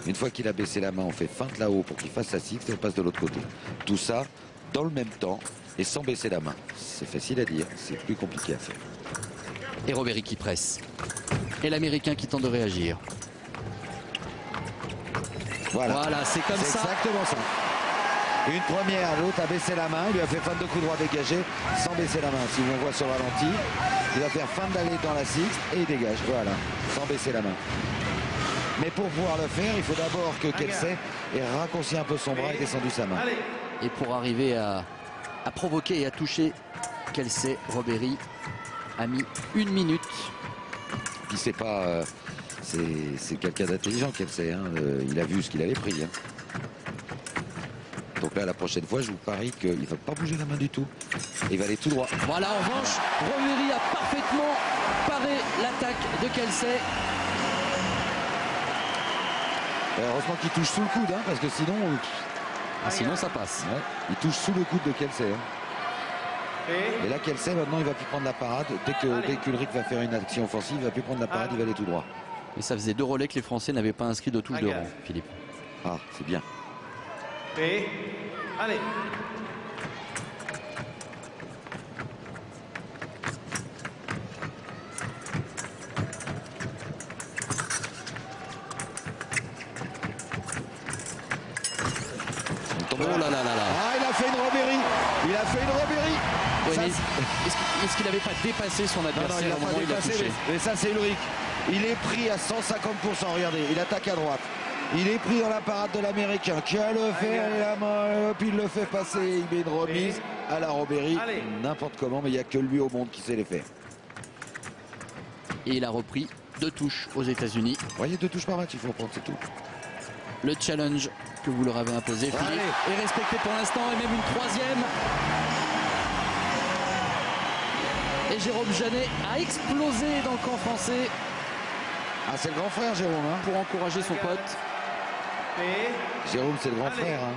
Une fois qu'il a baissé la main, on fait feinte là-haut pour qu'il fasse sa sixte et on passe de l'autre côté. Tout ça dans le même temps et sans baisser la main. C'est facile à dire, c'est plus compliqué à faire. Et Robéry qui presse. Et l'Américain qui tente de réagir. Voilà, C'est comme ça. Exactement ça. Une première, l'autre a baissé la main, il lui a fait feinte de coup droit dégagé sans baisser la main. Si on voit sur ralenti, il va faire feinte d'aller dans la sixte et il dégage, voilà, sans baisser la main. Mais pour pouvoir le faire, il faut d'abord que Kelsey ait raccourci un peu son bras et descendu sa main. Et pour arriver à provoquer et à toucher Kelsey, Robéry a mis 1 minute. Puis c'est pas... c'est quelqu'un d'intelligent, Kelsey. Hein. Il a vu ce qu'il avait pris. Hein. Donc là, la prochaine fois, je vous parie qu'il ne va pas bouger la main du tout. Il va aller tout droit. Voilà, en revanche, Robéry a parfaitement paré l'attaque de Kelsey. Heureusement qu'il touche sous le coude, hein, parce que sinon... Sinon, ça passe. Ouais, il touche sous le coude de Kelsey. Hein. Et là, Kelsey, maintenant, il va plus prendre la parade. Dès qu'Ulrich va faire une action offensive, il va plus prendre la parade, il va aller tout droit. Et ça faisait 2 relais que les Français n'avaient pas inscrit de touche de rang, Philippe. Ah, c'est bien. Allez. Oh là là là là. Ah, il a fait une Robéry. Il a fait une Robéry. Ouais, Ça, mais est-ce qu'il n'avait pas dépassé son non, adversaire il a au pas moment où il a dépassé, touché? mais ça, c'est Ulrich. Il est pris à 150%. Regardez, il attaque à droite. Il est pris dans la parade de l'Américain qui a le fer et la main, puis il le fait passer. Il met une remise à la Robéry, n'importe comment, mais il n'y a que lui au monde qui sait les faire. Et il a repris 2 touches aux États-Unis. Vous voyez, 2 touches par match, il faut prendre, c'est tout. Le challenge que vous leur avez imposé, Philippe, est respecté pour l'instant, et même une 3e. Et Jérôme Janet a explosé dans le camp français. Ah, c'est le grand frère, Jérôme. Hein. Pour encourager son pote. Jérôme, c'est le grand frère. Hein.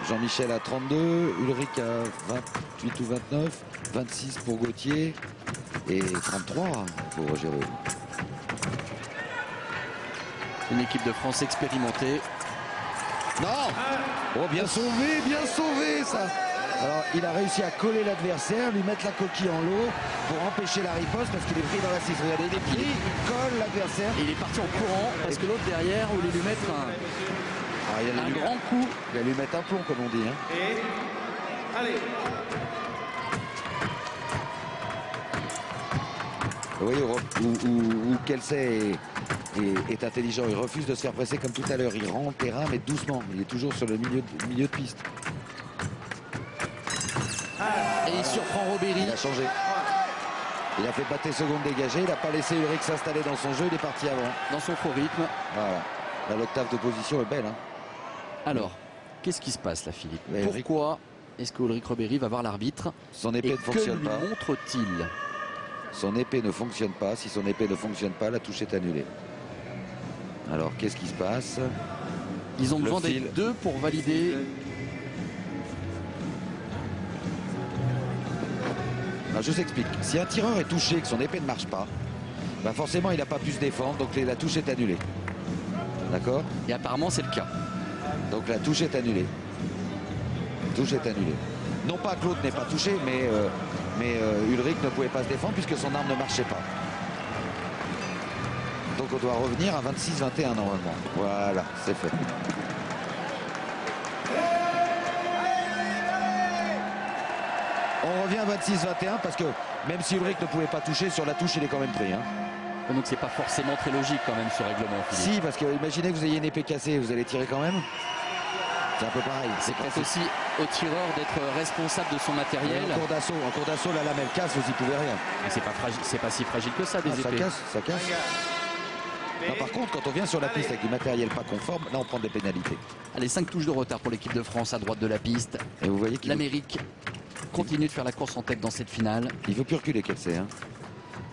Jean-Michel a 32, Ulrich a 28 ou 29, 26 pour Gauthier. Et 33 pour Roger Rulli. Une équipe de France expérimentée. Non! Oh, bien sauvé ça! Alors, il a réussi à coller l'adversaire, lui mettre la coquille en l'eau pour empêcher la riposte parce qu'il est pris dans la 6. Regardez, il est pris, il colle l'adversaire. Et il est parti en courant parce que l'autre derrière voulait lui mettre un grand coup. Il va lui mettre un plomb, comme on dit. Hein. Et allez. Vous voyez où Kelsey est intelligent. Il refuse de se faire presser comme tout à l'heure. Il rend le terrain, mais doucement. Il est toujours sur le milieu de piste. Et il surprend Robéry. Il a changé. Il a fait pâté seconde dégagée. Il n'a pas laissé Ulrich s'installer dans son jeu. Il est parti avant. Dans son faux rythme. Voilà. Là, l'octave de position est belle. Hein. Alors, qu'est-ce qui se passe là, Philippe? Mais Pourquoi est-ce que Ulrich Robéry va voir l'arbitre? Son épée et ne fonctionne que lui pas. montre-t-il? Son épée ne fonctionne pas. Si son épée ne fonctionne pas, la touche est annulée. Alors, qu'est-ce qui se passe? Ils ont Le besoin fil. d'être deux pour valider. Alors, je vous explique. Si un tireur est touché et que son épée ne marche pas, bah forcément, il n'a pas pu se défendre. Donc, la touche est annulée. D'accord? Et apparemment, c'est le cas. Donc, la touche est annulée. La touche est annulée. Non pas que l'autre n'ait pas touché, mais Ulrich ne pouvait pas se défendre puisque son arme ne marchait pas. Donc on doit revenir à 26-21 normalement. Voilà, c'est fait. On revient à 26-21 parce que même si Ulrich ne pouvait pas toucher, sur la touche il est quand même pris. Hein. Donc c'est pas forcément très logique quand même ce règlement, Philippe. Si, parce que imaginez que vous ayez une épée cassée, vous allez tirer quand même. C'est un peu pareil. C'est peut-être aussi au tireur d'être responsable de son matériel. En cours d'assaut, la lamelle casse, vous n'y pouvez rien. Mais c'est pas si fragile que ça, des Ah, épées. ça casse. Non, par contre, quand on vient sur la piste avec du matériel pas conforme, là on prend des pénalités. Allez, 5 touches de retard pour l'équipe de France à droite de la piste. Et vous voyez qu'il L'Amérique continue de faire la course en tête dans cette finale. il veut plus reculer Kelsey. Hein.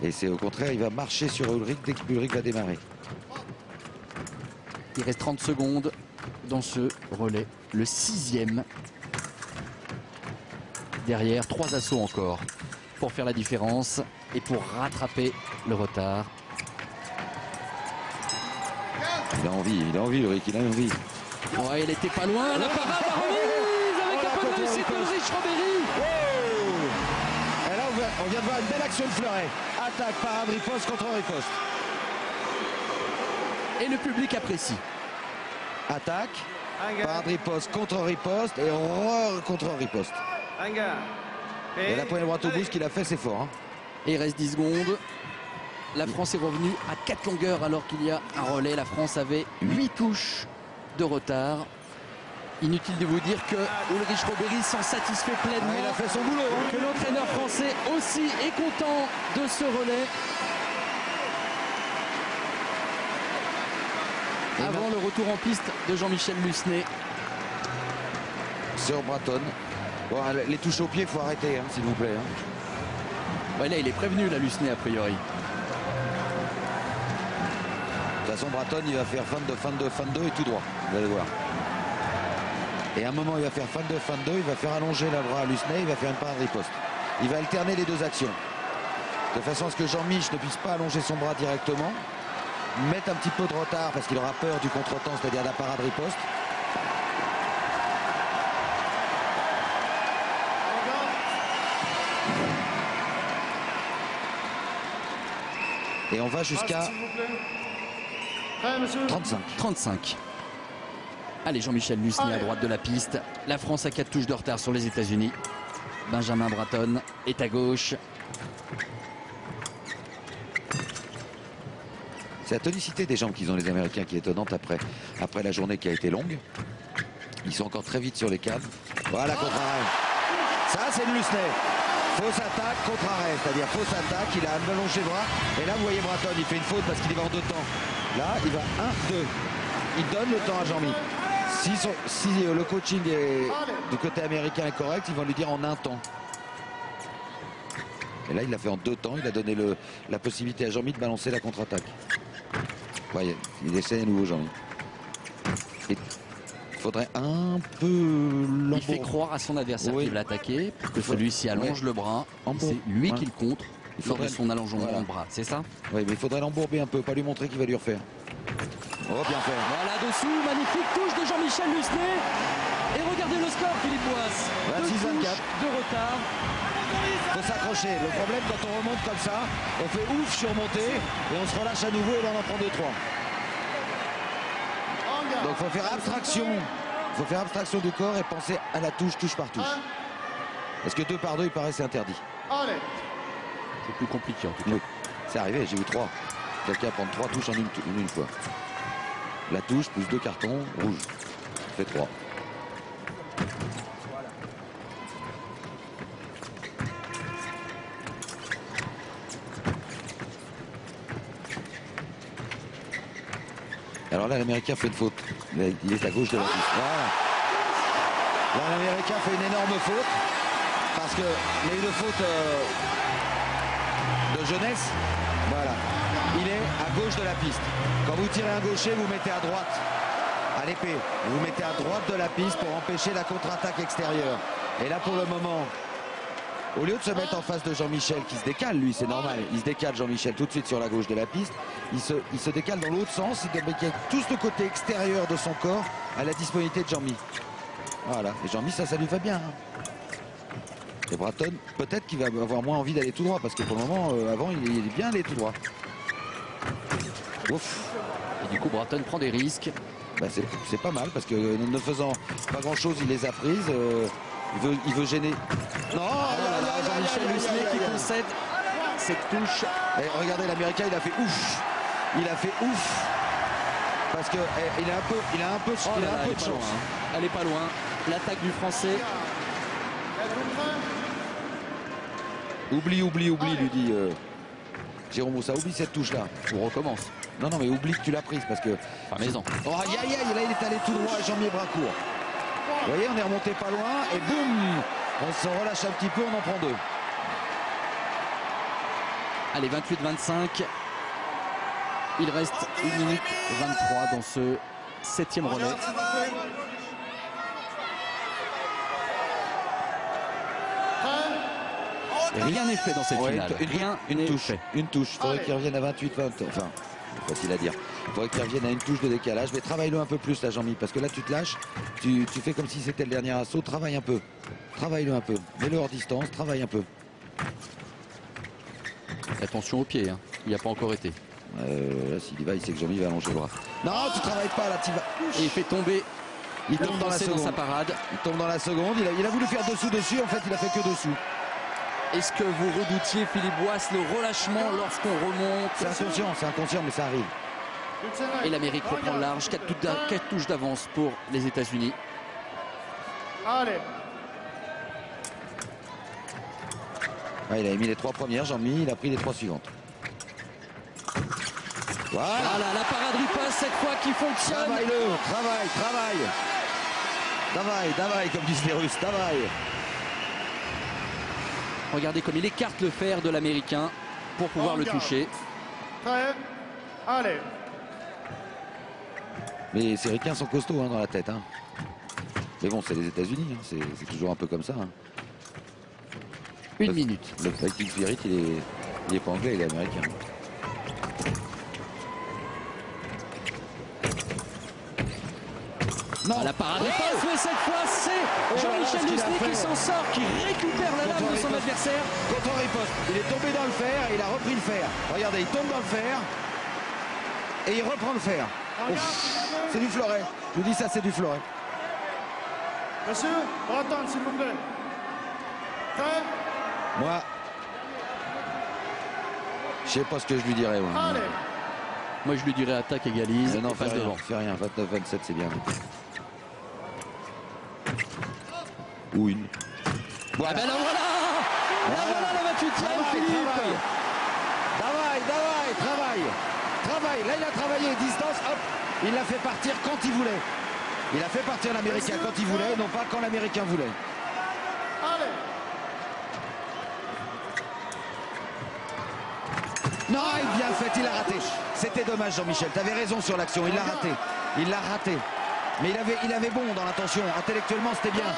Et c'est au contraire, il va marcher sur Ulrich dès que Ulrich va démarrer. Il reste 30 secondes dans ce relais. Le 6e. Derrière, 3 assauts encore pour faire la différence et pour rattraper le retard. Il a envie Ulrich, il a envie. Ouais, il était pas loin. La parade a remise avec un peu de réussite de Ulrich Robéry. Et là, on vient de voir une belle action de Fleuret. Attaque, parade, riposte contre riposte. Et le public apprécie. Attaque, Anga. parade, riposte contre riposte et contre riposte. Anga. Et la poignée droite au bout, ce qu'il a fait, c'est fort. Hein. Et il reste 10 secondes. La France est revenue à 4 longueurs alors qu'il y a un relais. La France avait 8 touches de retard. Inutile de vous dire que Ulrich Robéry s'en satisfait pleinement. Il a fait son boulot. Hein. Que l'entraîneur français aussi est content de ce relais. Avant le retour en piste de Jean-Michel Lusné. Sur Bratton. Bon, les touches au pied, il faut arrêter, hein, s'il vous plaît. Hein. Ouais, là, il est prévenu, la Lusné, a priori. De toute façon, Bratton, il va faire fin de 2 et tout droit. Vous allez voir. Et à un moment, il va faire fin de 2, il va faire allonger le bras à Lusné, il va faire une parade riposte. Il va alterner les deux actions. De façon à ce que Jean-Mich ne puisse pas allonger son bras directement, mettre un petit peu de retard parce qu'il aura peur du contretemps, c'est-à-dire de la parade riposte. Et on va jusqu'à S'il vous plaît. Prêt, monsieur? 35. 35. Allez, Jean-Michel Lusné à droite de la piste. La France a 4 touches de retard sur les États-Unis. Benjamin Bratton est à gauche. C'est la tonicité des jambes qu'ils ont, les Américains, qui est étonnante après la journée qui a été longue. Ils sont encore très vite sur les caves. Voilà, contre-arrêt. Ça, c'est le Lusné. Fausse attaque, contre-arrêt. C'est-à-dire fausse attaque, il a allongé le bras. Et là, vous voyez Bratton, il fait une faute parce qu'il y va en 2 temps. Là, il va 1-2. Il donne le temps à Jean-Mi. Si le coaching du côté américain est correct, ils vont lui dire en 1 temps. Et là, il l'a fait en 2 temps. Il a donné la possibilité à Jean-Mi de balancer la contre-attaque. Voyez, il essaie à nouveau Jean-Mi. Il faudrait un peu l'embourber. Il fait croire à son adversaire Oui. qu'il va l'attaquer pour que celui-ci allonge le bras. En C'est lui ouais. qui le contre. Il lors de faudrait... son allongement Voilà. de bras, c'est ça? Oui, mais il faudrait l'embourber un peu, pas lui montrer qu'il va lui refaire. Oh, bien fait. Voilà, dessous, magnifique touche de Jean-Michel Lusné. Et regardez le score, Philippe Boisse. 26-24. De retard. Faut s'accrocher. Le problème, quand on remonte comme ça, on fait ouf sur montée et on se relâche à nouveau et là on en prend 2-3. Donc faut faire abstraction. Faut faire abstraction du corps et penser à la touche par touche. Parce que 2 par 2, il paraissait interdit. Allez. C'est plus compliqué en tout cas. Oui, c'est arrivé, j'ai eu 3. Quelqu'un prendre 3 touches en une fois. La touche plus 2 cartons rouges. Ça fait 3. Alors là, l'Américain fait une faute. Il est à gauche de la piste. Voilà. Là, l'Américain fait une énorme faute. Parce qu'il y a eu une faute de jeunesse. Voilà. Il est à gauche de la piste. Quand vous tirez un gaucher, vous mettez à droite. À l'épée. Vous mettez à droite de la piste pour empêcher la contre-attaque extérieure. Et là, pour le moment, au lieu de se mettre en face de Jean-Michel, qui se décale, lui, c'est normal. Il se décale, Jean-Michel, tout de suite sur la gauche de la piste. Il se décale dans l'autre sens. Il y a tout ce côté extérieur de son corps à la disponibilité de Jean-Mi. Voilà. Et Jean-Mi, ça lui fait bien. Hein. Et Bratton, peut-être qu'il va avoir moins envie d'aller tout droit. Parce que pour le moment, avant, il est bien allé tout droit. Ouf. Et du coup, Bratton prend des risques. Bah, c'est pas mal parce que ne faisant pas grand-chose, il les a prises. Il veut gêner. Non, Jean-Michel Lusné qui concède cette touche. Et regardez, l'Américain, il a fait ouf. Il a fait ouf. Parce que il a un peu de chance. Elle est pas loin. L'attaque du Français. Oublie, lui dit Jérôme Moussa. Oublie cette touche-là. On recommence. Non, mais oublie que tu l'as prise parce que. Pas maison. Oh, aïe, là, il est allé tout droit à Jean-Mi Bracourt. Vous voyez, on est remonté pas loin et boum, on se relâche un petit peu, on en prend 2. Allez, 28-25. Il reste 1 minute 23 dans ce 7e relais. Rien n'est fait dans cette finale. Une touche. Il faudrait qu'il revienne à 28-20. Enfin, c'est facile à dire. Il faudrait qu'il revienne à une touche de décalage. Mais travaille-le un peu plus là, Jean-Mi. Parce que là, tu te lâches. Tu fais comme si c'était le dernier assaut. Travaille un peu. Travaille-le un peu. Mets-le hors distance. Travaille un peu. Attention au pied. Hein. Il n'y a pas encore été. Là, s'il y va, il sait que Jean-Mi va allonger le bras. Non, tu travailles pas là. Tu vas. Et il fait tomber. Il tombe dans la seconde. Dans sa parade. Il tombe dans la seconde. Il a voulu faire dessus. En fait, il a fait que dessous. Est-ce que vous redoutiez, Philippe Boisse, le relâchement lorsqu'on remonte? C'est inconscient, mais ça arrive. Et l'Amérique reprend large, 4 touches d'avance pour les États-Unis. Allez. Ouais, il a mis les 3 premières, Jean-Mi, il a pris les 3 suivantes. Voilà, la parade riposte cette fois qui fonctionne. Travaille-le, travaille, comme disent les Russes, travaille. Regardez comme il écarte le fer de l'Américain pour pouvoir le toucher. Prêt. Allez. Mais ces Ricains sont costauds dans la tête. Hein. Mais bon, c'est les États-Unis, hein. C'est toujours un peu comme ça. Hein. 1 minute. Le fighting spirit, il est pas anglais, il est américain. Non. La parade riposte, mais cette fois c'est Jean-Michel Lusné qui s'en sort, qui récupère la lame de son adversaire. Contre-riposte, il est tombé dans le fer et il a repris le fer. Regardez, il tombe dans le fer et il reprend le fer. C'est du fleuret. Je vous dis ça, c'est du fleuret. Monsieur, Bratton, s'il vous plaît. Prêt. Moi, je sais pas ce que je lui dirais. Ouais. Allez. Moi je lui dirais attaque, égalise. Non, passe devant. Fais rien. 29-27, c'est bien. Ou une. Voilà. Ah ben voilà la 28e, Philippe. Travaille. Là, il a travaillé. Distance, hop. Il l'a fait partir quand il voulait. Il a fait partir l'Américain quand il voulait, non pas quand l'Américain voulait. Allez. Non, il bien fait, il a raté. C'était dommage, Jean-Michel. Tu avais raison sur l'action. Il l'a raté. Mais il avait bon dans l'intention. Intellectuellement, c'était bien.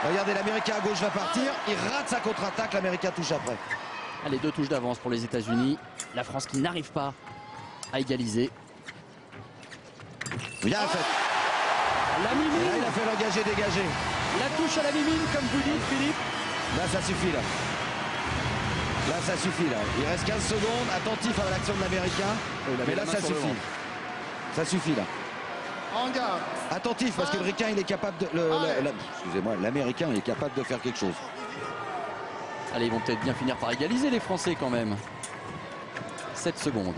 Regardez, l'Américain à gauche va partir. Il rate sa contre-attaque. L'Américain touche après. Allez, 2 touches d'avance pour les États-Unis. La France qui n'arrive pas à égaliser. Bien fait. La Et mimine, là, il a fait l'engagé dégagé. la touche à la mimine, comme vous dites, Philippe. Là, ça suffit, là. Là, ça suffit, là. Il reste 15 secondes, attentif à l'action de l'Américain. Mais là, ça suffit. Ça suffit, là. En garde. Attentif, parce que le Ricain, il est capable de... Excusez-moi, l'Américain, il est capable de faire quelque chose. Allez, ils vont peut-être bien finir par égaliser, les Français, quand même. 7 secondes.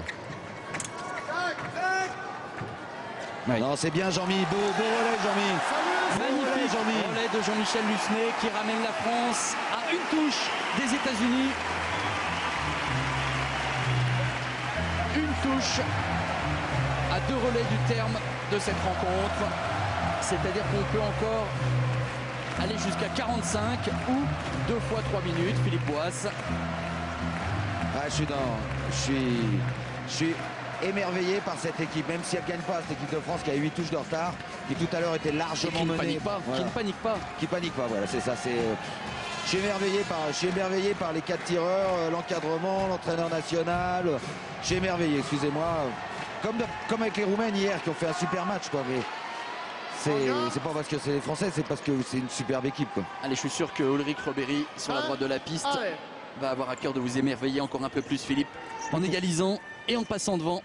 Ouais. Non, c'est bien, Jean-Mi. Beau relais, Jean-Mi. Magnifique Jean-Mi. relais de Jean-Michel Lucenay qui ramène la France à une touche des États-Unis. Une touche à 2 relais du terme de cette rencontre. C'est-à-dire qu'on peut encore aller jusqu'à 45 ou 2 fois 3 minutes. Philippe Boisse. Ah, je suis émerveillé par cette équipe, même si elle ne gagne pas, cette équipe de France qui a 8 touches de retard, qui tout à l'heure était largement Qui ne menée. panique pas, Voilà. qui ne panique pas. Qui panique pas, voilà, c'est ça. Je suis émerveillé par les 4 tireurs, l'encadrement, l'entraîneur national. Je suis émerveillé, excusez-moi. Comme avec les Roumains hier qui ont fait un super match, quoi. Mais c'est pas parce que c'est les Français, c'est parce que c'est une superbe équipe, quoi. Allez, je suis sûr que Ulrich Robéry, sur la droite de la piste, Allez. va avoir à cœur de vous émerveiller encore un peu plus, Philippe, en égalisant et en passant devant.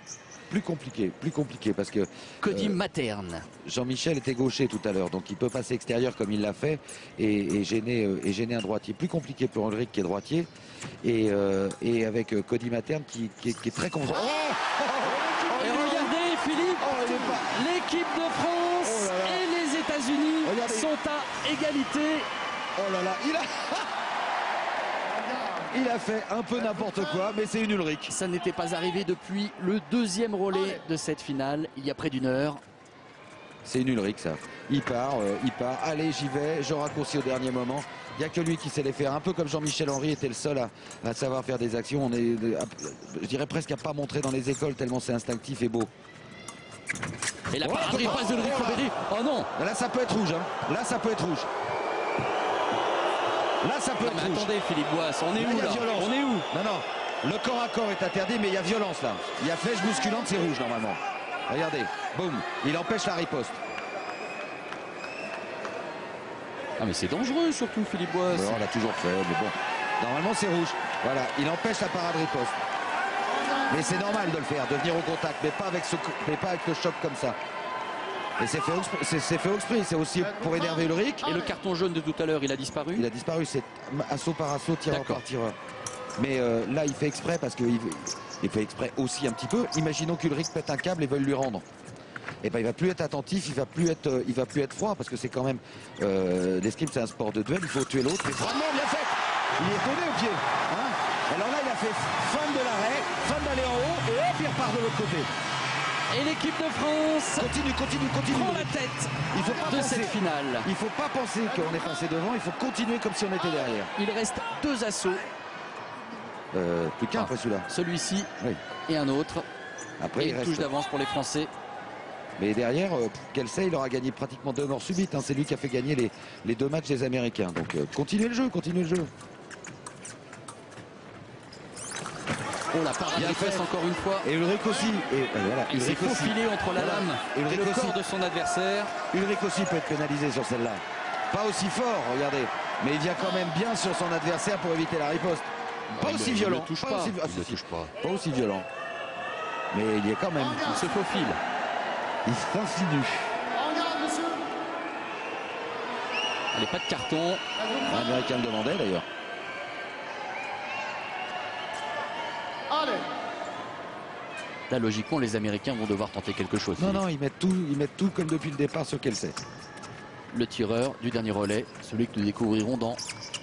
Plus compliqué parce que Cody Materne. Jean-Michel était gaucher tout à l'heure, donc il peut passer extérieur comme il l'a fait et gêner un droitier. Plus compliqué pour Ulrich qui est droitier et avec Cody Materne qui est très confiant. Et regardez, Philippe, l'équipe de France Oh là là. et les États-Unis Regardez. sont à égalité. Oh là là, il a fait un peu n'importe quoi, mais c'est une Ulrich. Ça n'était pas arrivé depuis le 2e relais de cette finale, il y a près d'1 heure. C'est une Ulrich, ça. Il part. Allez, j'y vais. Je raccourcis au dernier moment. Il n'y a que lui qui sait les faire. Un peu comme Jean-Michel Henry était le seul à savoir faire des actions. On est, je dirais presque à pas montrer dans les écoles tellement c'est instinctif et beau. Et la Oh, parade passe de Ulrich Robéry. Oh non. Là, ça peut être rouge. Hein. Là, ça peut être rouge. Là, ça peut Non, être mais rouge. attendez, Philippe Boisse, on est Là, où il y a là? violence. On est où? Non, non. Le corps à corps est interdit, mais il y a violence là. Il y a flèche bousculante, c'est rouge normalement. Regardez. Boum. Il empêche la riposte. Ah mais c'est dangereux surtout, Philippe Boisse. Bon, on l'a toujours fait, mais bon. Normalement, c'est rouge. Voilà. Il empêche la parade riposte. Mais c'est normal de le faire, de venir au contact, mais pas avec le choc comme ça. Et c'est fait exprès, c'est aussi pour énerver Ulrich. Et le carton jaune de tout à l'heure, il a disparu. Il a disparu, c'est assaut par assaut, tireur D'accord. par tireur. Mais là, il fait exprès parce qu'il fait exprès aussi un petit peu. Imaginons qu'Ulrich pète un câble et veuille lui rendre. Et ben il va plus être attentif, il va plus être froid parce que c'est quand même l'escrime, c'est un sport de duel, il faut tuer l'autre. Et vraiment bien fait. Il est donné au pied. Hein. Alors là, il a fait fin de l'arrêt, fin d'aller en haut et hop, il repart de l'autre côté. Et l'équipe de France Continue. prend la tête Il faut pas de penser. cette finale. Il faut pas penser qu'on est passé devant, il faut continuer comme si on était derrière. Il reste 2 assauts, Plus qu'un après celui-là. celui-ci Oui. et un autre. Après, Et il une reste. touche d'avance pour les Français. Mais derrière, Kelsey, il aura gagné pratiquement 2 morts subites. Hein. C'est lui qui a fait gagner les 2 matchs des Américains. Donc continuez le jeu. Oh, la parade Bien riposte fait. encore une fois. Et Ulrich aussi. Et voilà, Il s'est Ulrich aussi. faufilé entre la Voilà. lame et Ulrich le aussi. corps de son adversaire. Ulrich aussi peut être pénalisé sur celle-là. Pas aussi fort, regardez. Mais il vient quand même bien sur son adversaire pour éviter la riposte. Pas il aussi le violent. touche Pas pas. aussi- ah, Il le si, touche pas. Pas aussi violent. Mais il y est quand même. Il se faufile. Il s'insinue. En garde, monsieur. Allez, pas de carton. L'Américain le demandait d'ailleurs. Allez. Là, logiquement, les Américains vont devoir tenter quelque chose. Non, Philippe. non, ils mettent tout comme depuis le départ sur Kelsey. Le tireur du dernier relais, celui que nous découvrirons dans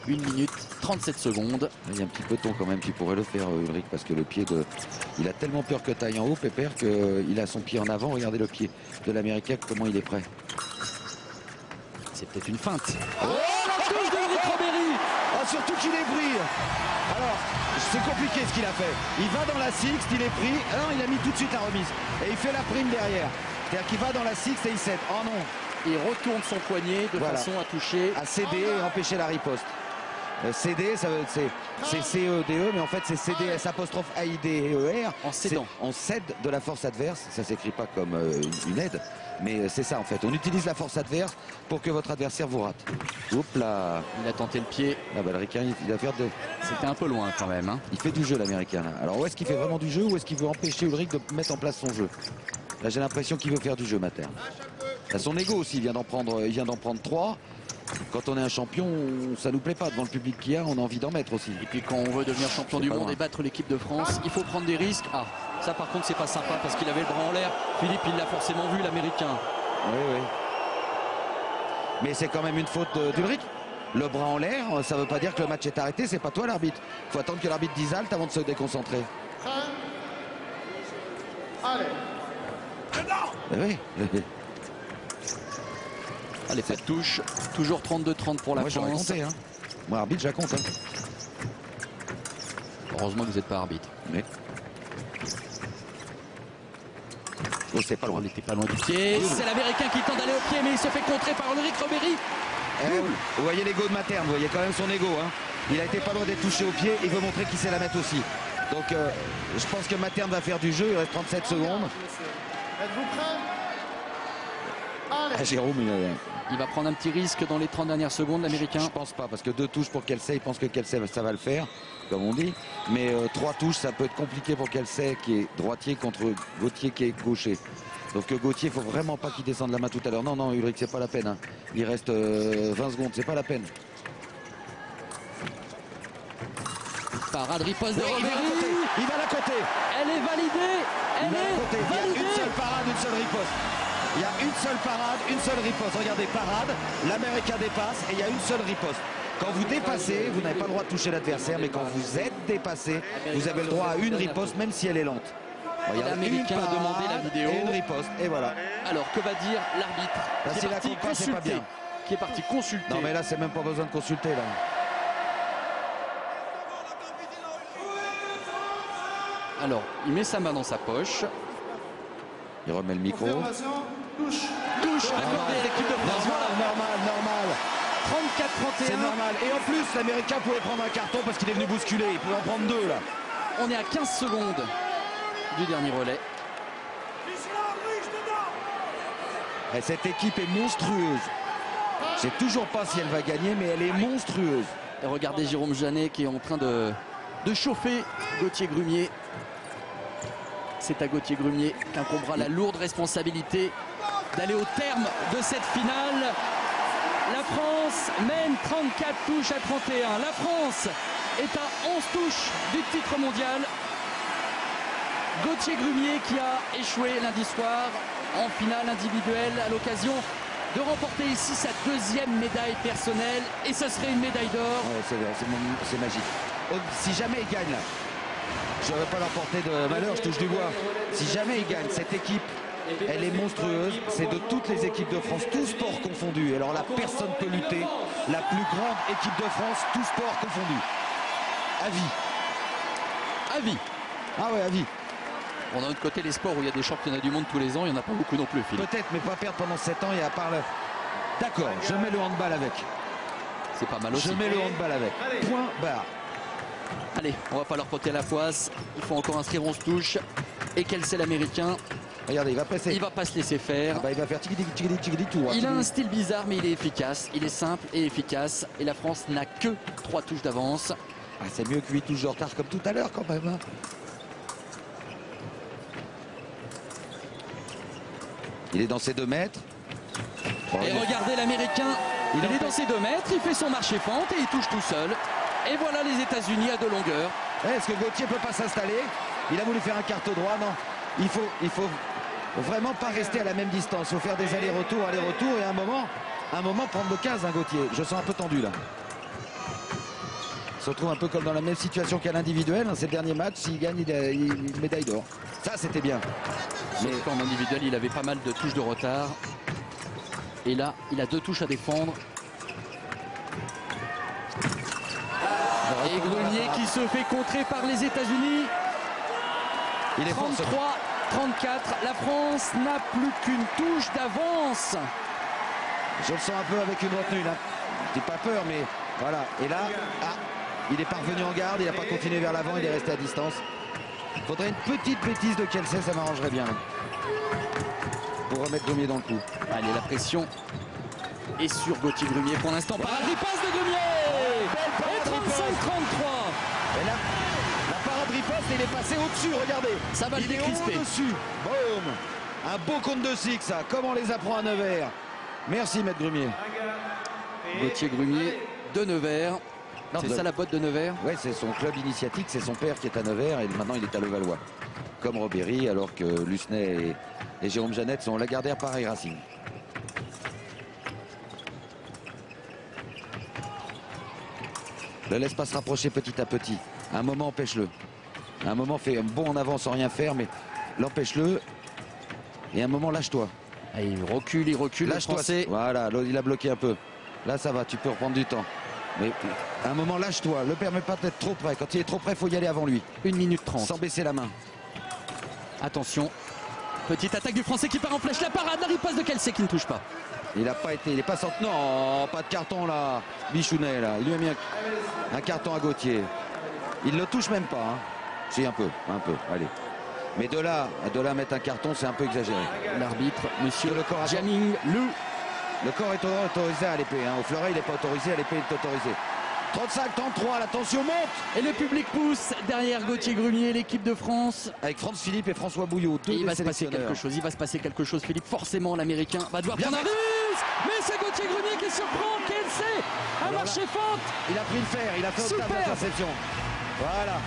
1 minute 37 secondes. Il y a un petit peloton quand même qui pourrait le faire, Ulrich, parce que le pied de... Il a tellement peur que tu ailles en haut, Pépère, qu'il a son pied en avant. Regardez le pied de l'Américain, comment il est prêt. C'est peut-être une feinte. Oh, la touche de Ulrich Robéry. Ah, surtout qu'il est pris. Alors, c'est compliqué ce qu'il a fait. Il va dans la sixte, il est pris. Ah non, il a mis tout de suite la remise. Et il fait la prime derrière. C'est-à-dire qu'il va dans la sixte et il cède. Oh non, Il retourne son poignet de Voilà. façon à toucher. à céder et empêcher la riposte. CD, c'est C-E-D-E, mais en fait c'est CDS apostrophe A-I-D-E-R. En cédant. On cède de la force adverse, ça s'écrit pas comme une aide, mais c'est ça en fait. On utilise la force adverse pour que votre adversaire vous rate. Hop là. Il a tenté le pied. Ah bah le Ricain, il va faire de... C'était un peu loin quand même. Hein. Il fait du jeu l'Américain là. Alors où est-ce qu'il fait vraiment du jeu ou est-ce qu'il veut empêcher Ulrich de mettre en place son jeu? Là j'ai l'impression qu'il veut faire du jeu, Materne. Là, son ego aussi, il vient d'en prendre 3. Quand on est un champion, ça nous plaît pas devant le public qu'il y a, on a envie d'en mettre aussi. Et puis quand on veut devenir champion du monde et battre l'équipe de France, il faut prendre des risques. Ah, ça par contre c'est pas sympa parce qu'il avait le bras en l'air. Philippe, il l'a forcément vu, l'Américain. Oui, oui. Mais c'est quand même une faute d'Ulrich. Le bras en l'air, ça veut pas dire que le match est arrêté, c'est pas toi l'arbitre. Il faut attendre que l'arbitre dise halte avant de se déconcentrer. Allez. Oui. Allez, cette touche, toujours 32-30 pour la Moi j'aurais France. compté. Hein. Moi arbitre, je compte. Hein. Heureusement que vous n'êtes pas arbitre. Mais... Oh, c'est pas loin. On n'était pas loin du pied. C'est l'Américain qui tente d'aller au pied, mais il se fait contrer par Ulrich Ribéry. Vous voyez l'ego de Materne, vous voyez quand même son ego. Hein. Il a été pas loin d'être touché au pied, il veut montrer qu'il sait la mettre aussi. Donc je pense que Materne va faire du jeu, il reste 37 secondes. Êtes-vous prêts? Allez. Ah, Jérôme, Il va prendre un petit risque dans les 30 dernières secondes, l'Américain. je pense pas, parce que 2 touches pour Kelsey, il pense que Kelsey ça va le faire, comme on dit. Mais 3 touches, ça peut être compliqué pour Kelsey qui est droitier contre Gauthier qui est gaucher. Sauf que Gauthier, il faut vraiment pas qu'il descende la main tout à l'heure. Non, non, Ulrich, c'est pas la peine. Hein. Il reste 20 secondes, c'est pas la peine. Parade riposte de Oui, Ribéry. il va la compter. Elle est validée. Elle Il va la est compter. Il y a validée. une seule parade, une seule riposte. Il y a une seule parade, une seule riposte. Regardez, parade, l'Américain dépasse et il y a une seule riposte. Quand vous dépassez, vous n'avez pas le droit de toucher l'adversaire, mais quand vous êtes dépassé, vous avez le droit à une riposte, même si elle est lente. L'Américain a demandé la vidéo. Et une riposte, et voilà. Alors, que va dire l'arbitre Là, qui si est la parti compte pas, c'est pas consulter, bien. qui est parti consulter. Non, mais là, c'est même pas besoin de consulter, là. Alors, il met sa main dans sa poche. Il remet le micro. Confirmation. Touche. Touche accordée à l'équipe de France. Normal. 34-31. C'est normal. Et en plus, l'Américain pouvait prendre un carton parce qu'il est venu bousculer. Il pouvait en prendre 2, là. On est à 15 secondes du dernier relais. Et cette équipe est monstrueuse. Je sais toujours pas si elle va gagner, mais elle est monstrueuse. Et regardez Jérôme Janet qui est en train de chauffer Gauthier Grumier. C'est à Gauthier Grumier qu'incombera la lourde responsabilité d'aller au terme de cette finale. La France mène 34 touches à 31. La France est à 11 touches du titre mondial. Gauthier Grumier qui a échoué lundi soir en finale individuelle à l'occasion de remporter ici sa 2e médaille personnelle. Et ce serait une médaille d'or. Ouais, c'est magique. Si jamais il gagne là, je ne vais pas leur porter de malheur, je touche du bois. Si jamais il gagne, cette équipe, elle est monstrueuse. C'est de toutes les équipes de France, tous sports confondus. Alors là, personne ne peut lutter. La plus grande équipe de France, tous sports confondus. À vie. À vie. Ah ouais, à vie. On a de l'autre côté les sports où il y a des championnats du monde tous les ans. Il n'y en a pas beaucoup non plus, Philippe. Peut-être, mais pas perdre pendant 7 ans et à part le... D'accord, je mets le handball avec. C'est pas mal aussi. Je mets le handball avec. Point barre. Allez, on va pas leur porter la poisse. Il faut encore inscrire 11 touches. Et quel c'est l'Américain? Regardez, il va presser. Il va pas se laisser faire. Ah bah, il va faire tigidi tout. Il a un style bizarre, mais il est efficace. Il est simple et efficace. Et la France n'a que 3 touches d'avance. Ah, c'est mieux que 8 touches de retard comme tout à l'heure quand même. Hein. Il est dans ses 2 mètres. Bon, Et regardez l'Américain. Il est dans ses 2 mètres. Il fait son marché-pente et il touche tout seul. Et voilà les États-Unis à 2 longueurs. Est-ce que Gauthier peut pas s'installer? Il a voulu faire un quarte droit, non. Il faut vraiment pas rester à la même distance. Il faut faire des allers-retours, et à un moment prendre le 15, hein, Gauthier. Je sens un peu tendu là. Il se retrouve un peu comme dans la même situation qu'à l'individuel. Hein, c'est le dernier match. S'il gagne, il a une médaille d'or. Ça, c'était bien. Mais en individuel, il avait pas mal de touches de retard. Et là, il a 2 touches à défendre. Et Grenier qui se fait contrer par les États-Unis. Il est 33, 34. La France n'a plus qu'une touche d'avance. Je le sens un peu avec une retenue là. J'ai pas peur, mais Voilà. Et là, il est parvenu en garde, il n'a pas continué vers l'avant, il est resté à distance. Il faudrait une petite bêtise de Kelsey, ça m'arrangerait bien. Là, pour remettre Grumier dans le coup. Allez, la pression est sur Gauthier Grumier pour l'instant. Parade riposte de Grumier. Et 35-33. Et là, la parade riposte, il est passé au-dessus, regardez. Ça va le décrisper. Au-dessus. Boum. Un beau compte de six, ça. Comme on les apprend à Nevers. Merci, maître Grumier. Gauthier Grumier de Nevers. C'est ça la botte de Nevers? Oui, c'est son club initiatique, c'est son père qui est à Nevers et maintenant il est à Levallois. Comme Robéry, alors que Lucenay et Jérôme Jeannette sont Lagardère Paris Racing. Le laisse pas se rapprocher petit à petit. À un moment, empêche-le. À un moment, fait un bond en avant sans rien faire, mais l'empêche-le. Et à un moment, lâche-toi. Il recule, Lâche-toi. Voilà, il a bloqué un peu. Là, ça va, tu peux reprendre du temps. Mais à un moment, lâche-toi. Ne le permets pas d'être trop près. Quand il est trop près, il faut y aller avant lui. 1 minute 30. Sans baisser la main. Attention. Petite attaque du Français qui part en flèche. La parade, la riposte de Kelsey qui ne touche pas. Il n'a pas été, il n'est pas sorti. Non, pas de carton là. Bichounet là. Il lui a mis un carton à Gauthier. Il ne le touche même pas. Hein. Si, un peu. Allez. Mais de là à mettre un carton, c'est un peu exagéré. L'arbitre, monsieur le corps Jiaming Liu. Le corps est autorisé à l'épée. Hein. Au fleuret, il n'est pas autorisé. À l'épée, il est autorisé. 35-33, la tension monte. Et le public pousse derrière Gauthier Grumier, l'équipe de France. Avec Franz Philippe et François Bouillot, deux il va des se passer quelque chose. Il va se passer quelque chose. Philippe, forcément, l'Américain va devoir prendre un risque. Mais c'est Gauthier Grumier qui surprend Kelsey à marcher fente. Il a pris le fer. Il a fait octave d'interception. Voilà.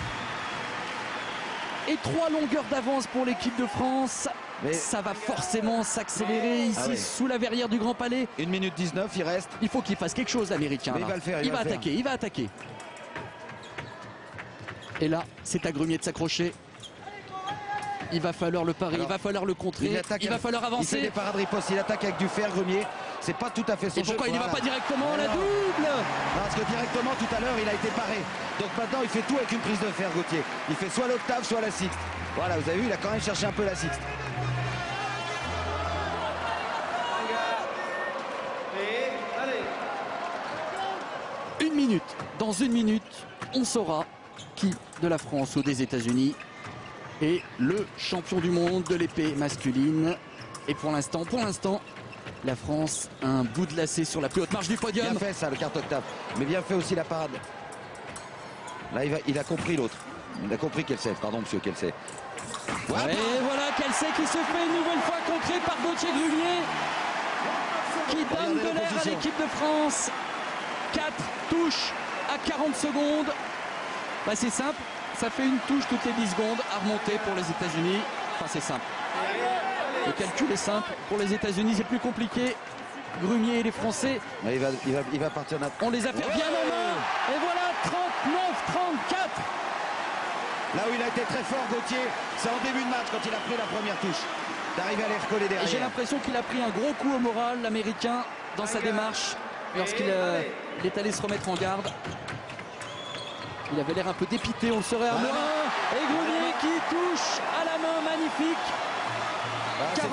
Et 3 longueurs d'avance pour l'équipe de France. Mais ça va forcément s'accélérer ici sous la verrière du Grand Palais. 1 minute 19, il reste. Il faut qu'il fasse quelque chose, l'Américain. Il va le faire. Il va attaquer. Et là, c'est à Grumier de s'accrocher. Il va falloir le parer, il va falloir le contrer, il va falloir avancer. Il fait des parades ripostes, il attaque avec du fer, Grumier. C'est pas tout à fait son jeu. Et pourquoi il n'y va pas directement la double? Parce que directement tout à l'heure il a été paré. Donc maintenant il fait tout avec une prise de fer, Gauthier. Il fait soit l'octave, soit la sixte. Voilà, vous avez vu, il a quand même cherché un peu la sixte. Une minute. Dans 1 minute, on saura qui de la France ou des États-Unis est le champion du monde de l'épée masculine. Et pour l'instant, la France a un bout de lacet sur la plus haute marche du podium. Bien fait ça, le quart octave. Mais bien fait aussi la parade. Là, il a compris l'autre. Il a compris Kelsey. Pardon, monsieur Kelsey. Et voilà Kelsey qui se fait une nouvelle fois contrer par Gauthier Grumier, qui donne de l'air à l'équipe de France. 4 touches à 40 secondes. Bah, c'est simple, ça fait une touche toutes les 10 secondes à remonter pour les États-Unis. Enfin, c'est simple. Le calcul est simple. Pour les États-Unis, c'est plus compliqué. Grumier et les Français. Mais il va partir d'un. On les a fait bien en main. Et voilà, 39-34. Là où il a été très fort, Gauthier, c'est en début de match quand il a pris la première touche. D'arriver à les recoller derrière. J'ai l'impression qu'il a pris un gros coup au moral, l'Américain, dans sa démarche, lorsqu'il est allé se remettre en garde. Il avait l'air un peu dépité, on le saurait à moins. Et Grumier qui touche à la main, magnifique. 40-34.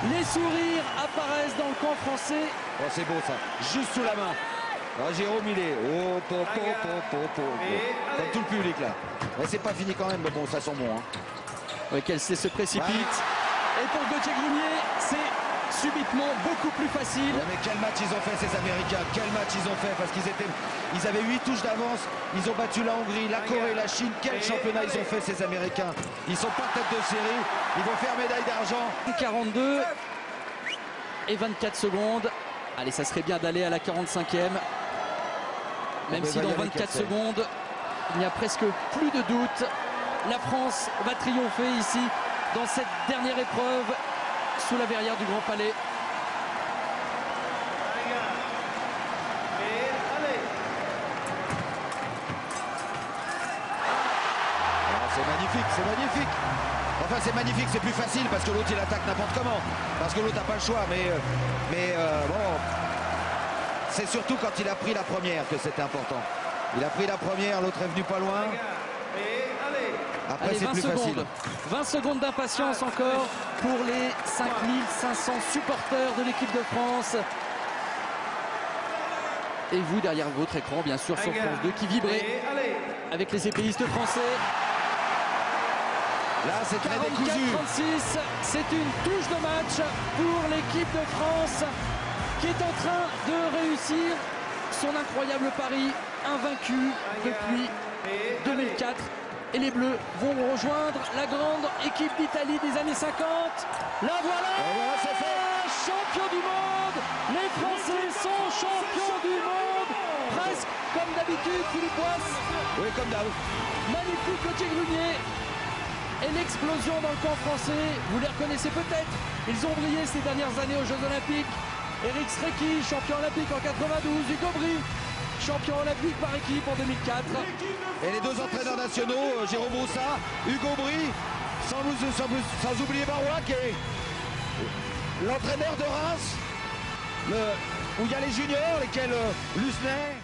Les sourires apparaissent dans le camp français. Oh, c'est beau ça, juste sous la main. Ah, Jérôme, il est comme tout le public là. Mais c'est pas fini quand même, mais bon, ça sent bon. Hein. Ouais, Kelsey se précipite. Et pour Gauthier Grumier, c'est subitement beaucoup plus facile. Ouais, mais quel match ils ont fait ces Américains, quel match ils ont fait, parce qu'ils avaient 8 touches d'avance, ils ont battu la Hongrie, la Corée, la Chine. Quel championnat ils ont fait ces Américains. Ils sont pas tête de série, ils vont faire médaille d'argent. 42 et 24 secondes. Allez, ça serait bien d'aller à la 45e. Même si dans 24 secondes, il n'y a presque plus de doute. La France va triompher ici dans cette dernière épreuve sous la verrière du Grand Palais. C'est magnifique, c'est magnifique. Enfin, c'est magnifique, c'est plus facile parce que l'autre il attaque n'importe comment. Parce que l'autre n'a pas le choix. Mais bon, c'est surtout quand il a pris la première que c'était important. Il a pris la première, l'autre est venu pas loin. Après, c'est plus facile. 20 secondes d'impatience encore pour les 5500 supporters de l'équipe de France. Et vous, derrière votre écran, bien sûr, sur France 2, qui vibrez Et allez. avec les épéistes français. Là, c'est très décousu. 44-36, c'est une touche de match pour l'équipe de France qui est en train de réussir son incroyable pari, invaincu depuis 2004. Et les Bleus vont rejoindre la grande équipe d'Italie des années 50. La voilà, c'est fait. champion du monde. Les Français sont champions du monde. Presque comme d'habitude, Philippe Boisse. Oui, comme d'hab. Magnifique Gauthier Grunier. Et l'explosion dans le camp français, vous les reconnaissez peut-être. Ils ont brillé ces dernières années aux Jeux Olympiques. Eric Srecky, champion olympique en 92. Hugo Bry, champion olympique par équipe en 2004. Et les deux entraîneurs nationaux, Jérôme Roussat, Hugo Bry, sans oublier Barois, qui est l'entraîneur de Reims, où il y a les juniors, lesquels Lusnet,